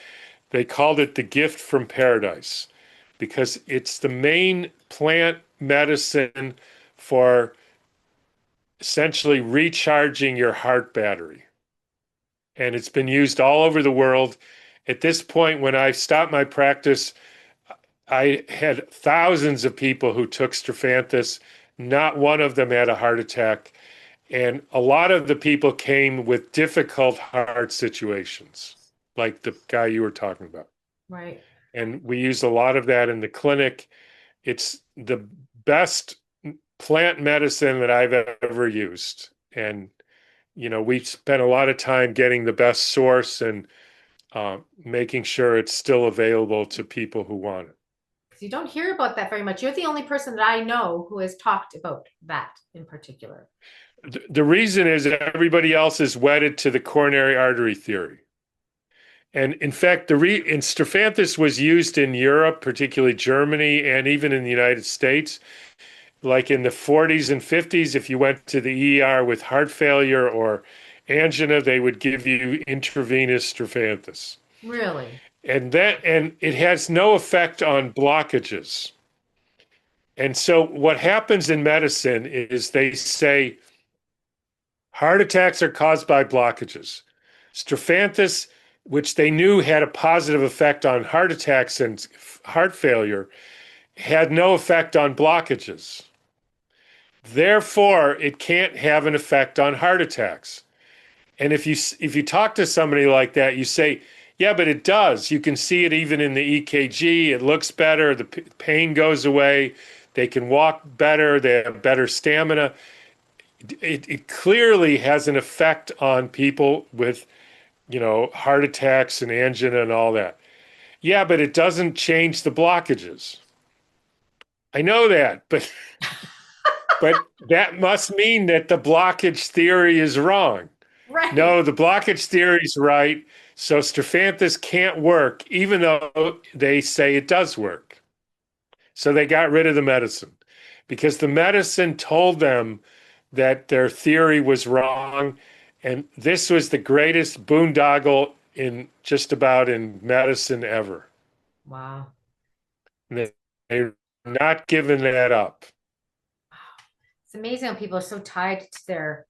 they called it the gift from paradise because it's the main plant medicine for essentially recharging your heart battery. And it's been used all over the world. At this point, when I stopped my practice, I had thousands of people who took Strophanthus. Not one of them had a heart attack. And a lot of the people came with difficult heart situations, like the guy you were talking about. Right. And we use a lot of that in the clinic. It's the best plant medicine that I've ever used. And, we spent a lot of time getting the best source and making sure it's still available to people who want it. You don't hear about that very much. You're the only person that I know who has talked about that in particular. The reason is that everybody else is wedded to the coronary artery theory. And in fact, Strophanthus was used in Europe, particularly Germany, and even in the United States. Like in the 40s and 50s, if you went to the ER with heart failure or angina, they would give you intravenous Strophanthus. Really? And it has no effect on blockages. And so what happens in medicine is they say heart attacks are caused by blockages. Strophanthus, which they knew had a positive effect on heart attacks and heart failure, had no effect on blockages. Therefore, it can't have an effect on heart attacks. And if you talk to somebody like that, you say, yeah, but it does. You can see it even in the EKG. It looks better. The pain goes away. They can walk better. They have better stamina. It clearly has an effect on people with, heart attacks and angina and all that. Yeah, but it doesn't change the blockages. I know that, but that must mean that the blockage theory is wrong. Right. No, the blockage theory is right. So Strophanthus can't work, even though they say it does work. So they got rid of the medicine because the medicine told them that their theory was wrong. And this was the greatest boondoggle in just about in medicine ever. Wow. They're not giving that up. It's amazing how people are so tied to their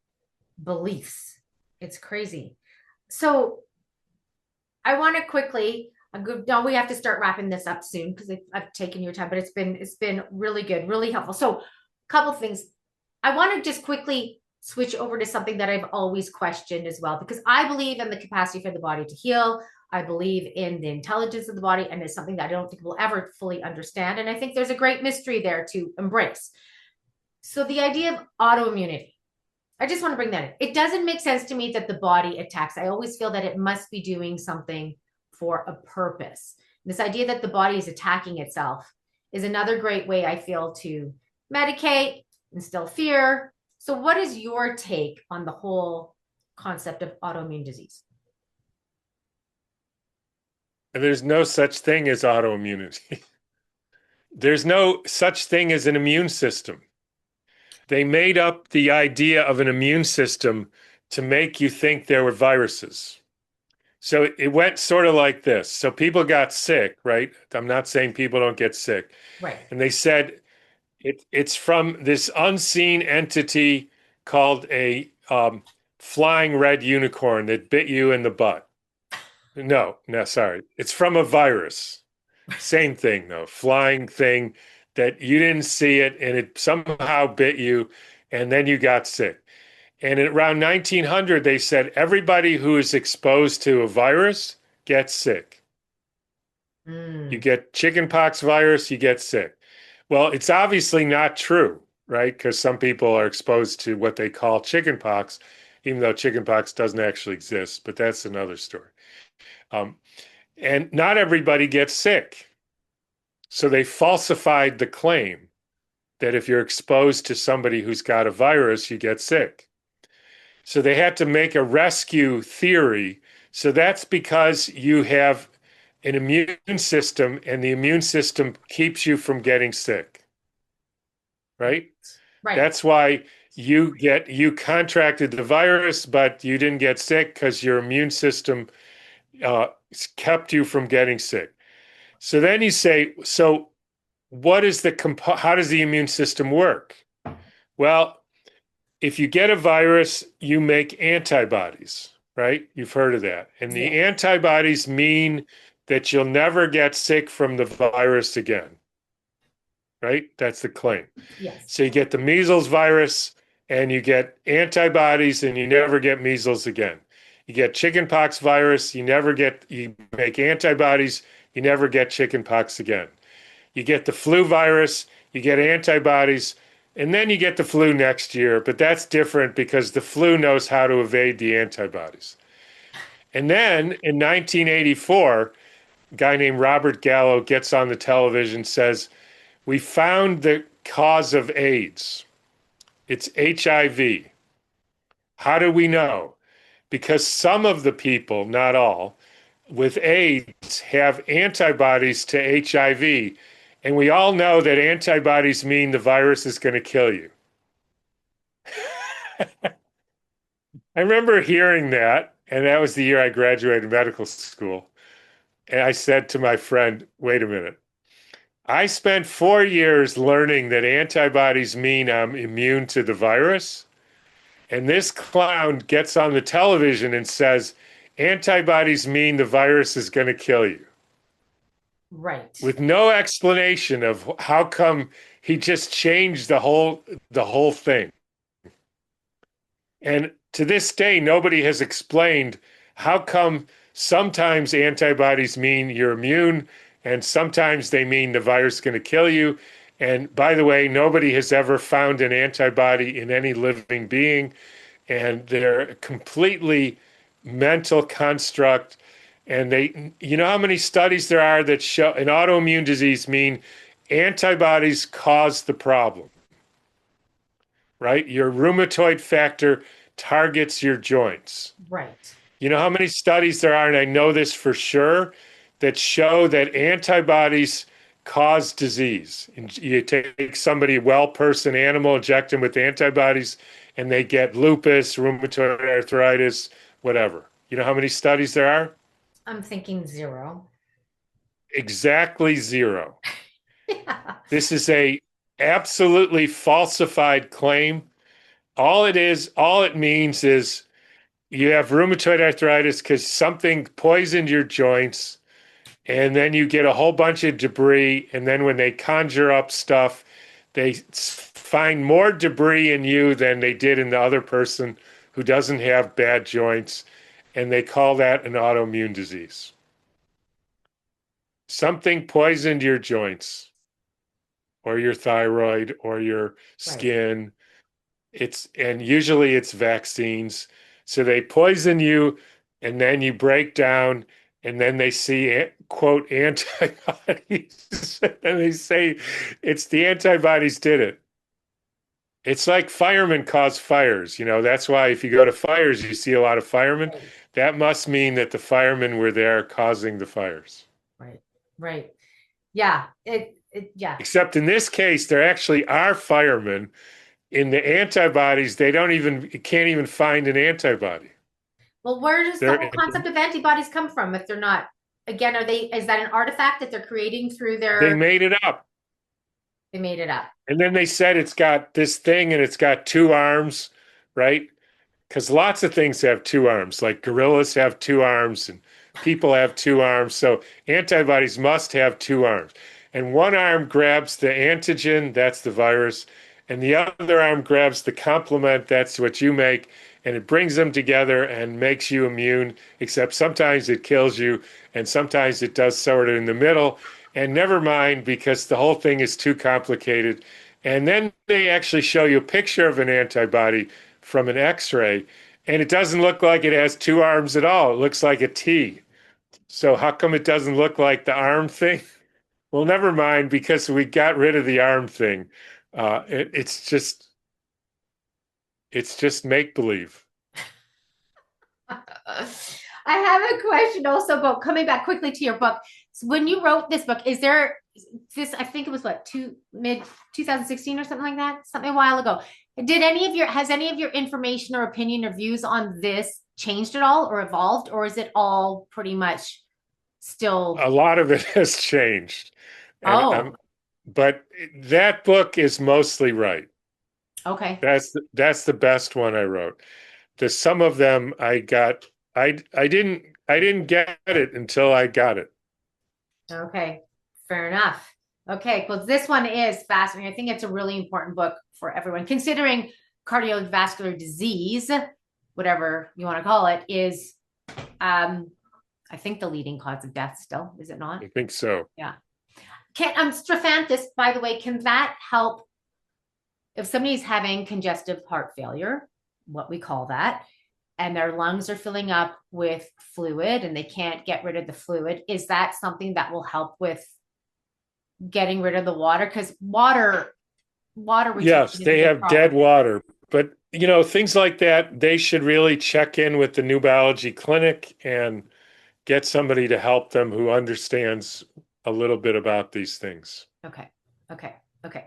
beliefs. It's crazy. So I want to quickly, no, we have to start wrapping this up soon because I've taken your time, but it's been really good, really helpful. So a couple things. I want to just quickly switch over to something that I've always questioned as well, because I believe in the capacity for the body to heal. I believe in the intelligence of the body, and it's something that I don't think we'll ever fully understand. And I think there's a great mystery there to embrace. So the idea of autoimmunity, I just want to bring that in. It doesn't make sense to me that the body attacks. I always feel that it must be doing something for a purpose. This idea that the body is attacking itself is another great way, I feel, to medicate, instill fear. So what is your take on the whole concept of autoimmune disease? There's no such thing as autoimmunity. There's no such thing as an immune system. They made up the idea of an immune system to make you think there were viruses. So it went sort of like this. So people got sick, right? I'm not saying people don't get sick. Right. And they said it's from this unseen entity called a flying red unicorn that bit you in the butt. No, sorry. It's from a virus. Same thing, though. Flying thing that you didn't see it and it somehow bit you and then you got sick. And at around 1900, they said everybody who is exposed to a virus gets sick. You get chickenpox virus, you get sick. Well, it's obviously not true, right? Because some people are exposed to what they call chickenpox, even though chickenpox doesn't actually exist, but that's another story. And not everybody gets sick. So they falsified the claim that if you're exposed to somebody who's got a virus, you get sick. So they had to make a rescue theory. So that's because you have an immune system and the immune system keeps you from getting sick. Right? Right. That's why you contracted the virus, but you didn't get sick because your immune system uh, kept you from getting sick. So then you say, so what is how does the immune system work? Well, if you get a virus, you make antibodies, right? You've heard of that. And the Yeah. antibodies mean that you'll never get sick from the virus again, right? That's the claim. Yes. So you get the measles virus and you get antibodies and you never get measles again. You get chickenpox virus, you make antibodies, you never get chickenpox again. You get the flu virus, you get antibodies, and then you get the flu next year, but that's different because the flu knows how to evade the antibodies. And then in 1984, a guy named Robert Gallo gets on the television, says, we found the cause of AIDS. It's HIV. How do we know? Because some of the people, not all, with AIDS have antibodies to HIV. And we all know that antibodies mean the virus is going to kill you. I remember hearing that, and that was the year I graduated medical school. And I said to my friend, wait a minute. I spent 4 years learning that antibodies mean I'm immune to the virus. And this clown gets on the television and says, antibodies mean the virus is going to kill you. Right. With no explanation of how come he just changed the whole thing. And to this day, nobody has explained how come sometimes antibodies mean you're immune and sometimes they mean the virus is going to kill you. And by the way, nobody has ever found an antibody in any living being. And they're a completely mental construct. And you know how many studies there are that show an autoimmune disease mean antibodies cause the problem, right? Your rheumatoid factor targets your joints. Right. You know how many studies there are, and I know this for sure, that show that antibodies cause disease. And you take somebody, a well person, animal, inject them with antibodies, and they get lupus, rheumatoid arthritis, whatever. You know how many studies there are? I'm thinking 0. Exactly 0. Yeah. This is a absolutely falsified claim. All it means is you have rheumatoid arthritis because something poisoned your joints, and then you get a whole bunch of debris. And then when they conjure up stuff, they find more debris in you than they did in the other person who doesn't have bad joints. And they call that an autoimmune disease. Something poisoned your joints or your thyroid or your skin. And usually it's vaccines. So they poison you and then you break down and then they see, quote, antibodies. And they say it's the antibodies did it. It's like firemen cause fires. That's why if you go to fires, you see a lot of firemen. Right. That must mean that the firemen were there causing the fires. Right. Right. Yeah. Yeah. Except in this case, there actually are firemen. In the antibodies, can't even find an antibody. Well, where does the whole concept of antibodies come from if they're not, again, is that an artifact that they're creating through They made it up. They made it up. And then they said it's got this thing and it's got 2 arms, right? Because lots of things have 2 arms, like gorillas have 2 arms and people have 2 arms. So antibodies must have 2 arms. And one arm grabs the antigen, that's the virus, and the other arm grabs the complement, that's what you make, and it brings them together and makes you immune, except sometimes it kills you, and sometimes it does sort of in the middle. And never mind, because the whole thing is too complicated. And then they actually show you a picture of an antibody from an X-ray, and it doesn't look like it has 2 arms at all. It looks like a T. So how come it doesn't look like the arm thing? Well, never mind, because we got rid of the arm thing. It's just make believe. I have a question also about coming back quickly to your book. So when you wrote this book, is there this? I think it was what mid 2016 or something like that, something a while ago. Has any of your information or opinion or views on this changed at all or evolved, or is it all pretty much still? A lot of it has changed, and Oh, but that book is mostly right. okay. That's the best one I wrote. The some of them I got, I didn't get it until I got it. Okay, fair enough. Okay, well, this one is fascinating. I think it's a really important book for everyone, considering cardiovascular disease, whatever you want to call it, is I think the leading cause of death still, is it not? I think so. Yeah. Can Strophanthus, by the way, can that help if somebody's having congestive heart failure, what we call that, and their lungs are filling up with fluid and they can't get rid of the fluid? Is that something that will help with getting rid of the water? Because water Yes, retention is a they big have dead problem. water, but things like that, they should really check in with the new biology clinic and get somebody to help them who understands a little bit about these things. Okay. Okay. Okay.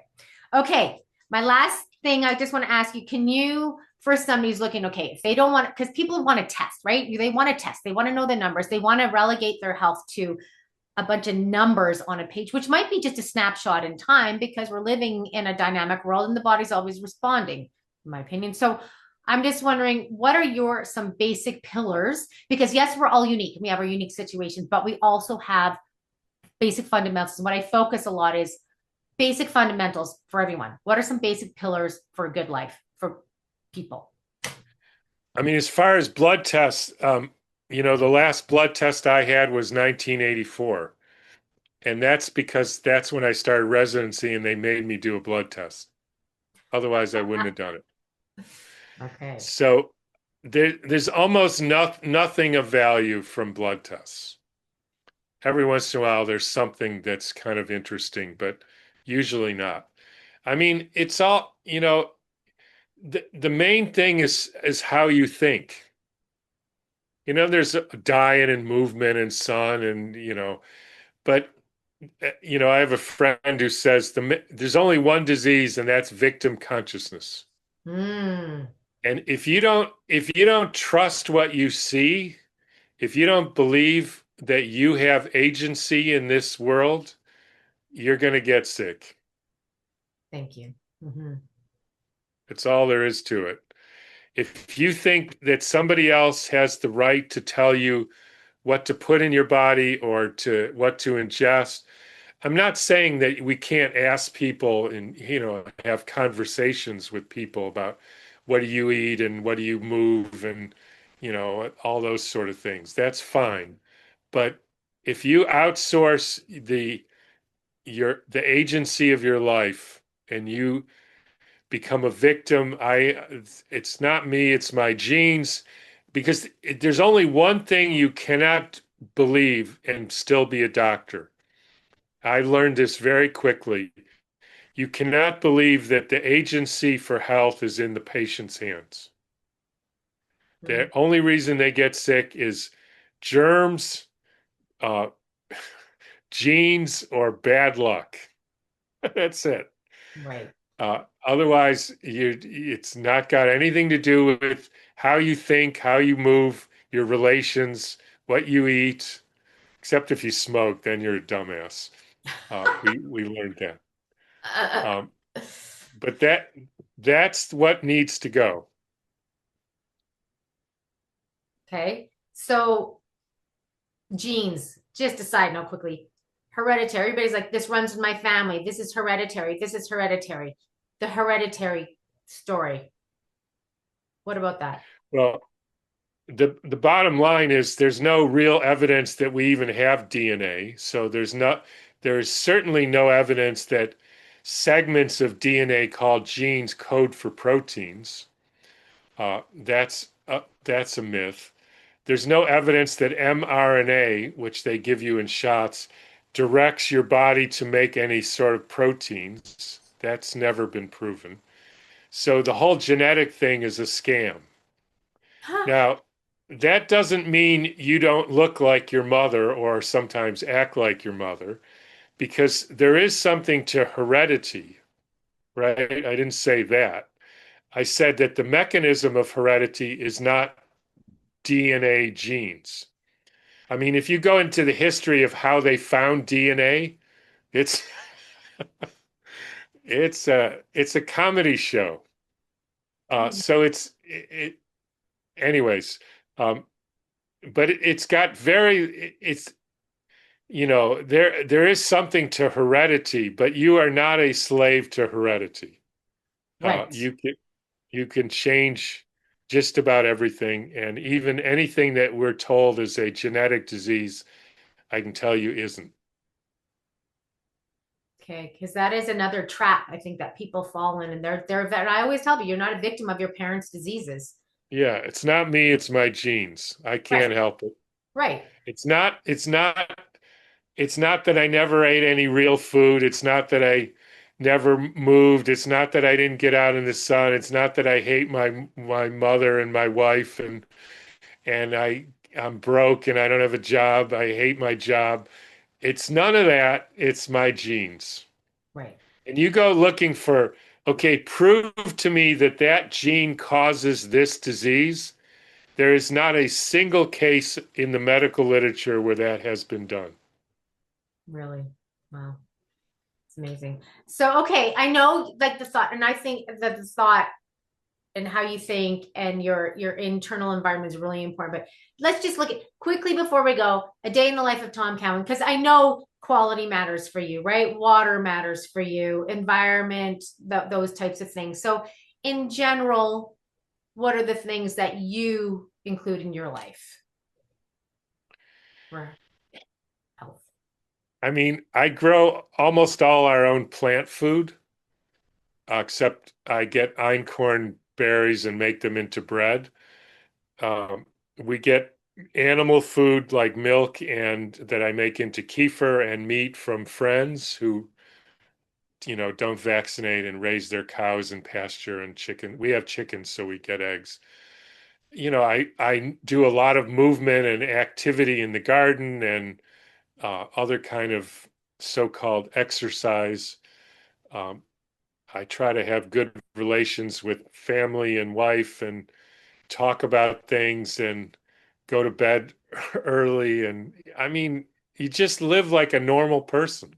Okay. My last thing I just want to ask you, can you, for somebody who's looking, okay, if they don't want, because people want to test, right? They want to test, they want to know the numbers, they want to relegate their health to a bunch of numbers on a page, which might be just a snapshot in time because we're living in a dynamic world and the body's always responding, in my opinion. So I'm just wondering, what are some basic pillars? Because yes, we're all unique and we have our unique situations, but we also have basic fundamentals. What I focus a lot is basic fundamentals for everyone. What are some basic pillars for a good life for people? I mean, as far as blood tests, the last blood test I had was 1984. And that's because that's when I started residency and they made me do a blood test. Otherwise, I wouldn't have done it. Okay. So there's almost nothing of value from blood tests. Every once in a while, there's something that's kind of interesting, but usually not. I mean, it's all, the main thing is how you think. There's a diet and movement and sun and, but I have a friend who says there's only one disease, and that's victim consciousness. Mm, And if you don't trust what you see, if you don't believe that you have agency in this world, you're going to get sick. thank you. Mm-hmm. That's all there is to it. If you think that somebody else has the right to tell you what to put in your body or what to ingest, I'm not saying that we can't ask people and, have conversations with people about what do you eat and what do you move and, all those sort of things. That's fine. But if you outsource the agency of your life and you become a victim, it's not me, it's my genes, because there's only one thing you cannot believe and still be a doctor. I learned this very quickly. You cannot believe that the agency for health is in the patient's hands. Mm, The only reason they get sick is germs, uh, genes, or bad luck. That's it. right. Otherwise, it's not got anything to do with how you think, how you move, your relations, what you eat, except if you smoke, then you're a dumbass. We learned that. Um, but that's what needs to go. Okay. So genes, just a side note quickly. Hereditary. Everybody's like, this runs in my family. This is hereditary. This is hereditary. The hereditary story. What about that? Well, the bottom line is there's no real evidence that we even have DNA. So there is certainly no evidence that segments of DNA called genes code for proteins. That's a myth. There's no evidence that mRNA, which they give you in shots, directs your body to make any sort of proteins. That's never been proven. So the whole genetic thing is a scam. Huh. Now, that doesn't mean you don't look like your mother or sometimes act like your mother, because there is something to heredity, right? I didn't say that. I said that the mechanism of heredity is not DNA genes. I mean, if you go into the history of how they found DNA, it's it's a comedy show. So anyways. But it's got it's there is something to heredity, but you are not a slave to heredity. Right. You can change just about everything, and even anything that we're told is a genetic disease, I can tell you isn't. Okay, because that is another trap I think that people fall in, and and I always tell you, you're not a victim of your parents' diseases. Yeah, it's not me, it's my genes. I Right. can't help it. Right. It's not that I never ate any real food. It's not that I never moved. It's not that I didn't get out in the sun. It's not that I hate my mother and my wife and I'm broke and I don't have a job. I hate my job. It's none of that. It's my genes. Right. And you go looking for, okay, prove to me that that gene causes this disease. There is not a single case in the medical literature where that has been done. Really. Wow. It's amazing. So, okay, I know like the thought, and I think that the thought and how you think and your internal environment is really important. But let's just look at quickly before we go, a day in the life of Tom Cowan, because I know quality matters for you, right? Water matters for you, environment, those types of things. So in general, what are the things that you include in your life for health? I mean, I grow almost all our own plant food, except I get einkorn berries and make them into bread. Um, we get animal food like milk and that I make into kefir and meat from friends who, don't vaccinate and raise their cows in pasture and chicken. We have chickens, so we get eggs. I do a lot of movement and activity in the garden and other kind of so-called exercise. Um, I try to have good relations with family and wife and talk about things and go to bed early. And I mean, you just live like a normal person.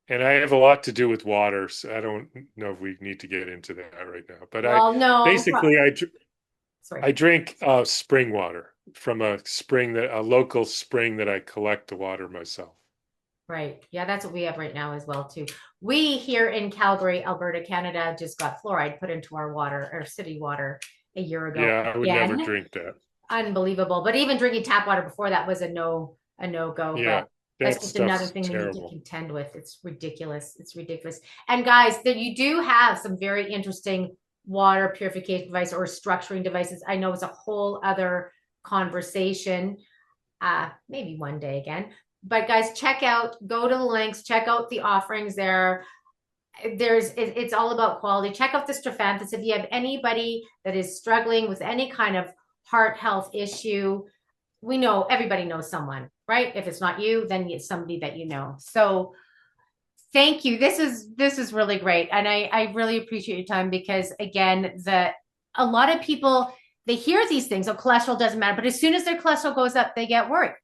And I have a lot to do with water, so I don't know if we need to get into that right now. But Well, no, basically sorry. I drink spring water from a local spring that I collect the water myself. Right. Yeah, that's what we have right now as well too. We here in Calgary, Alberta, Canada, just got fluoride put into our water, our city water a year ago. Yeah, I would never drink that. Unbelievable. But even drinking tap water before that was a no go. Yeah, But that's just another thing we need to contend with. It's ridiculous. It's ridiculous. And guys, that you do have some very interesting water purification device or structuring devices. I know it's a whole other conversation. Maybe one day again. But guys, go to the links, check out the offerings there. It's all about quality. Check out the Strophanthus. If you have anybody that is struggling with any kind of heart health issue, we know everybody knows someone, right? If it's not you, then it's somebody that you know. So thank you. This is really great. And I really appreciate your time because again, a lot of people, they hear these things, cholesterol doesn't matter, but as soon as their cholesterol goes up, they get worried,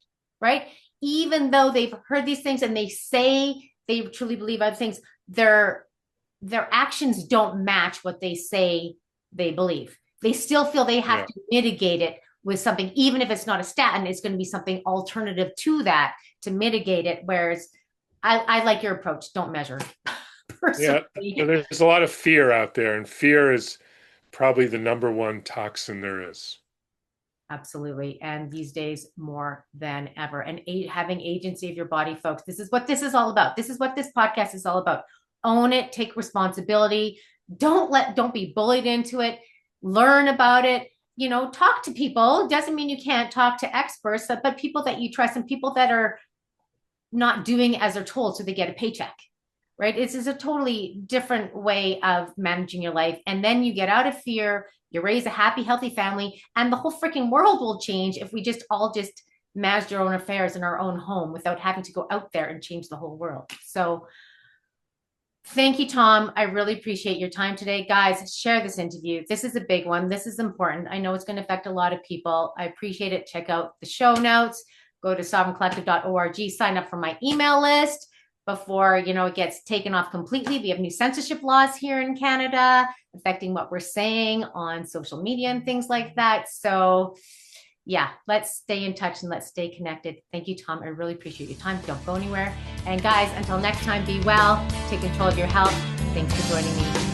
right? Even though they've heard these things and they say they truly believe other things, their actions don't match what they say they believe. They still feel they have to mitigate it with something, even if it's not a statin, it's going to be something alternative to that to mitigate it. Whereas I like your approach. Don't measure. Yeah, there's a lot of fear out there, and fear is probably the number one toxin there is. Absolutely. And these days more than ever. And having agency of your body, folks, this is what this is all about. This is what this podcast is all about. Own it, take responsibility. Don't be bullied into it. Learn about it. Talk to people. Doesn't mean you can't talk to experts, but people that you trust and people that are not doing as they're told so they get a paycheck, right? This is a totally different way of managing your life. And then you get out of fear, you raise a happy, healthy family, and the whole freaking world will change if we just all just manage our own affairs in our own home without having to go out there and change the whole world. So thank you, Tom. I really appreciate your time today. Guys, share this interview. This is a big one. This is important. I know it's going to affect a lot of people. I appreciate it. Check out the show notes. Go to sovereigncollective.org. Sign up for my email list before, it gets taken off completely. We have new censorship laws here in Canada affecting what we're saying on social media and things like that. So yeah, let's stay in touch and let's stay connected. Thank you, Tom. I really appreciate your time. Don't go anywhere. And guys, until next time, be well, take control of your health. Thanks for joining me.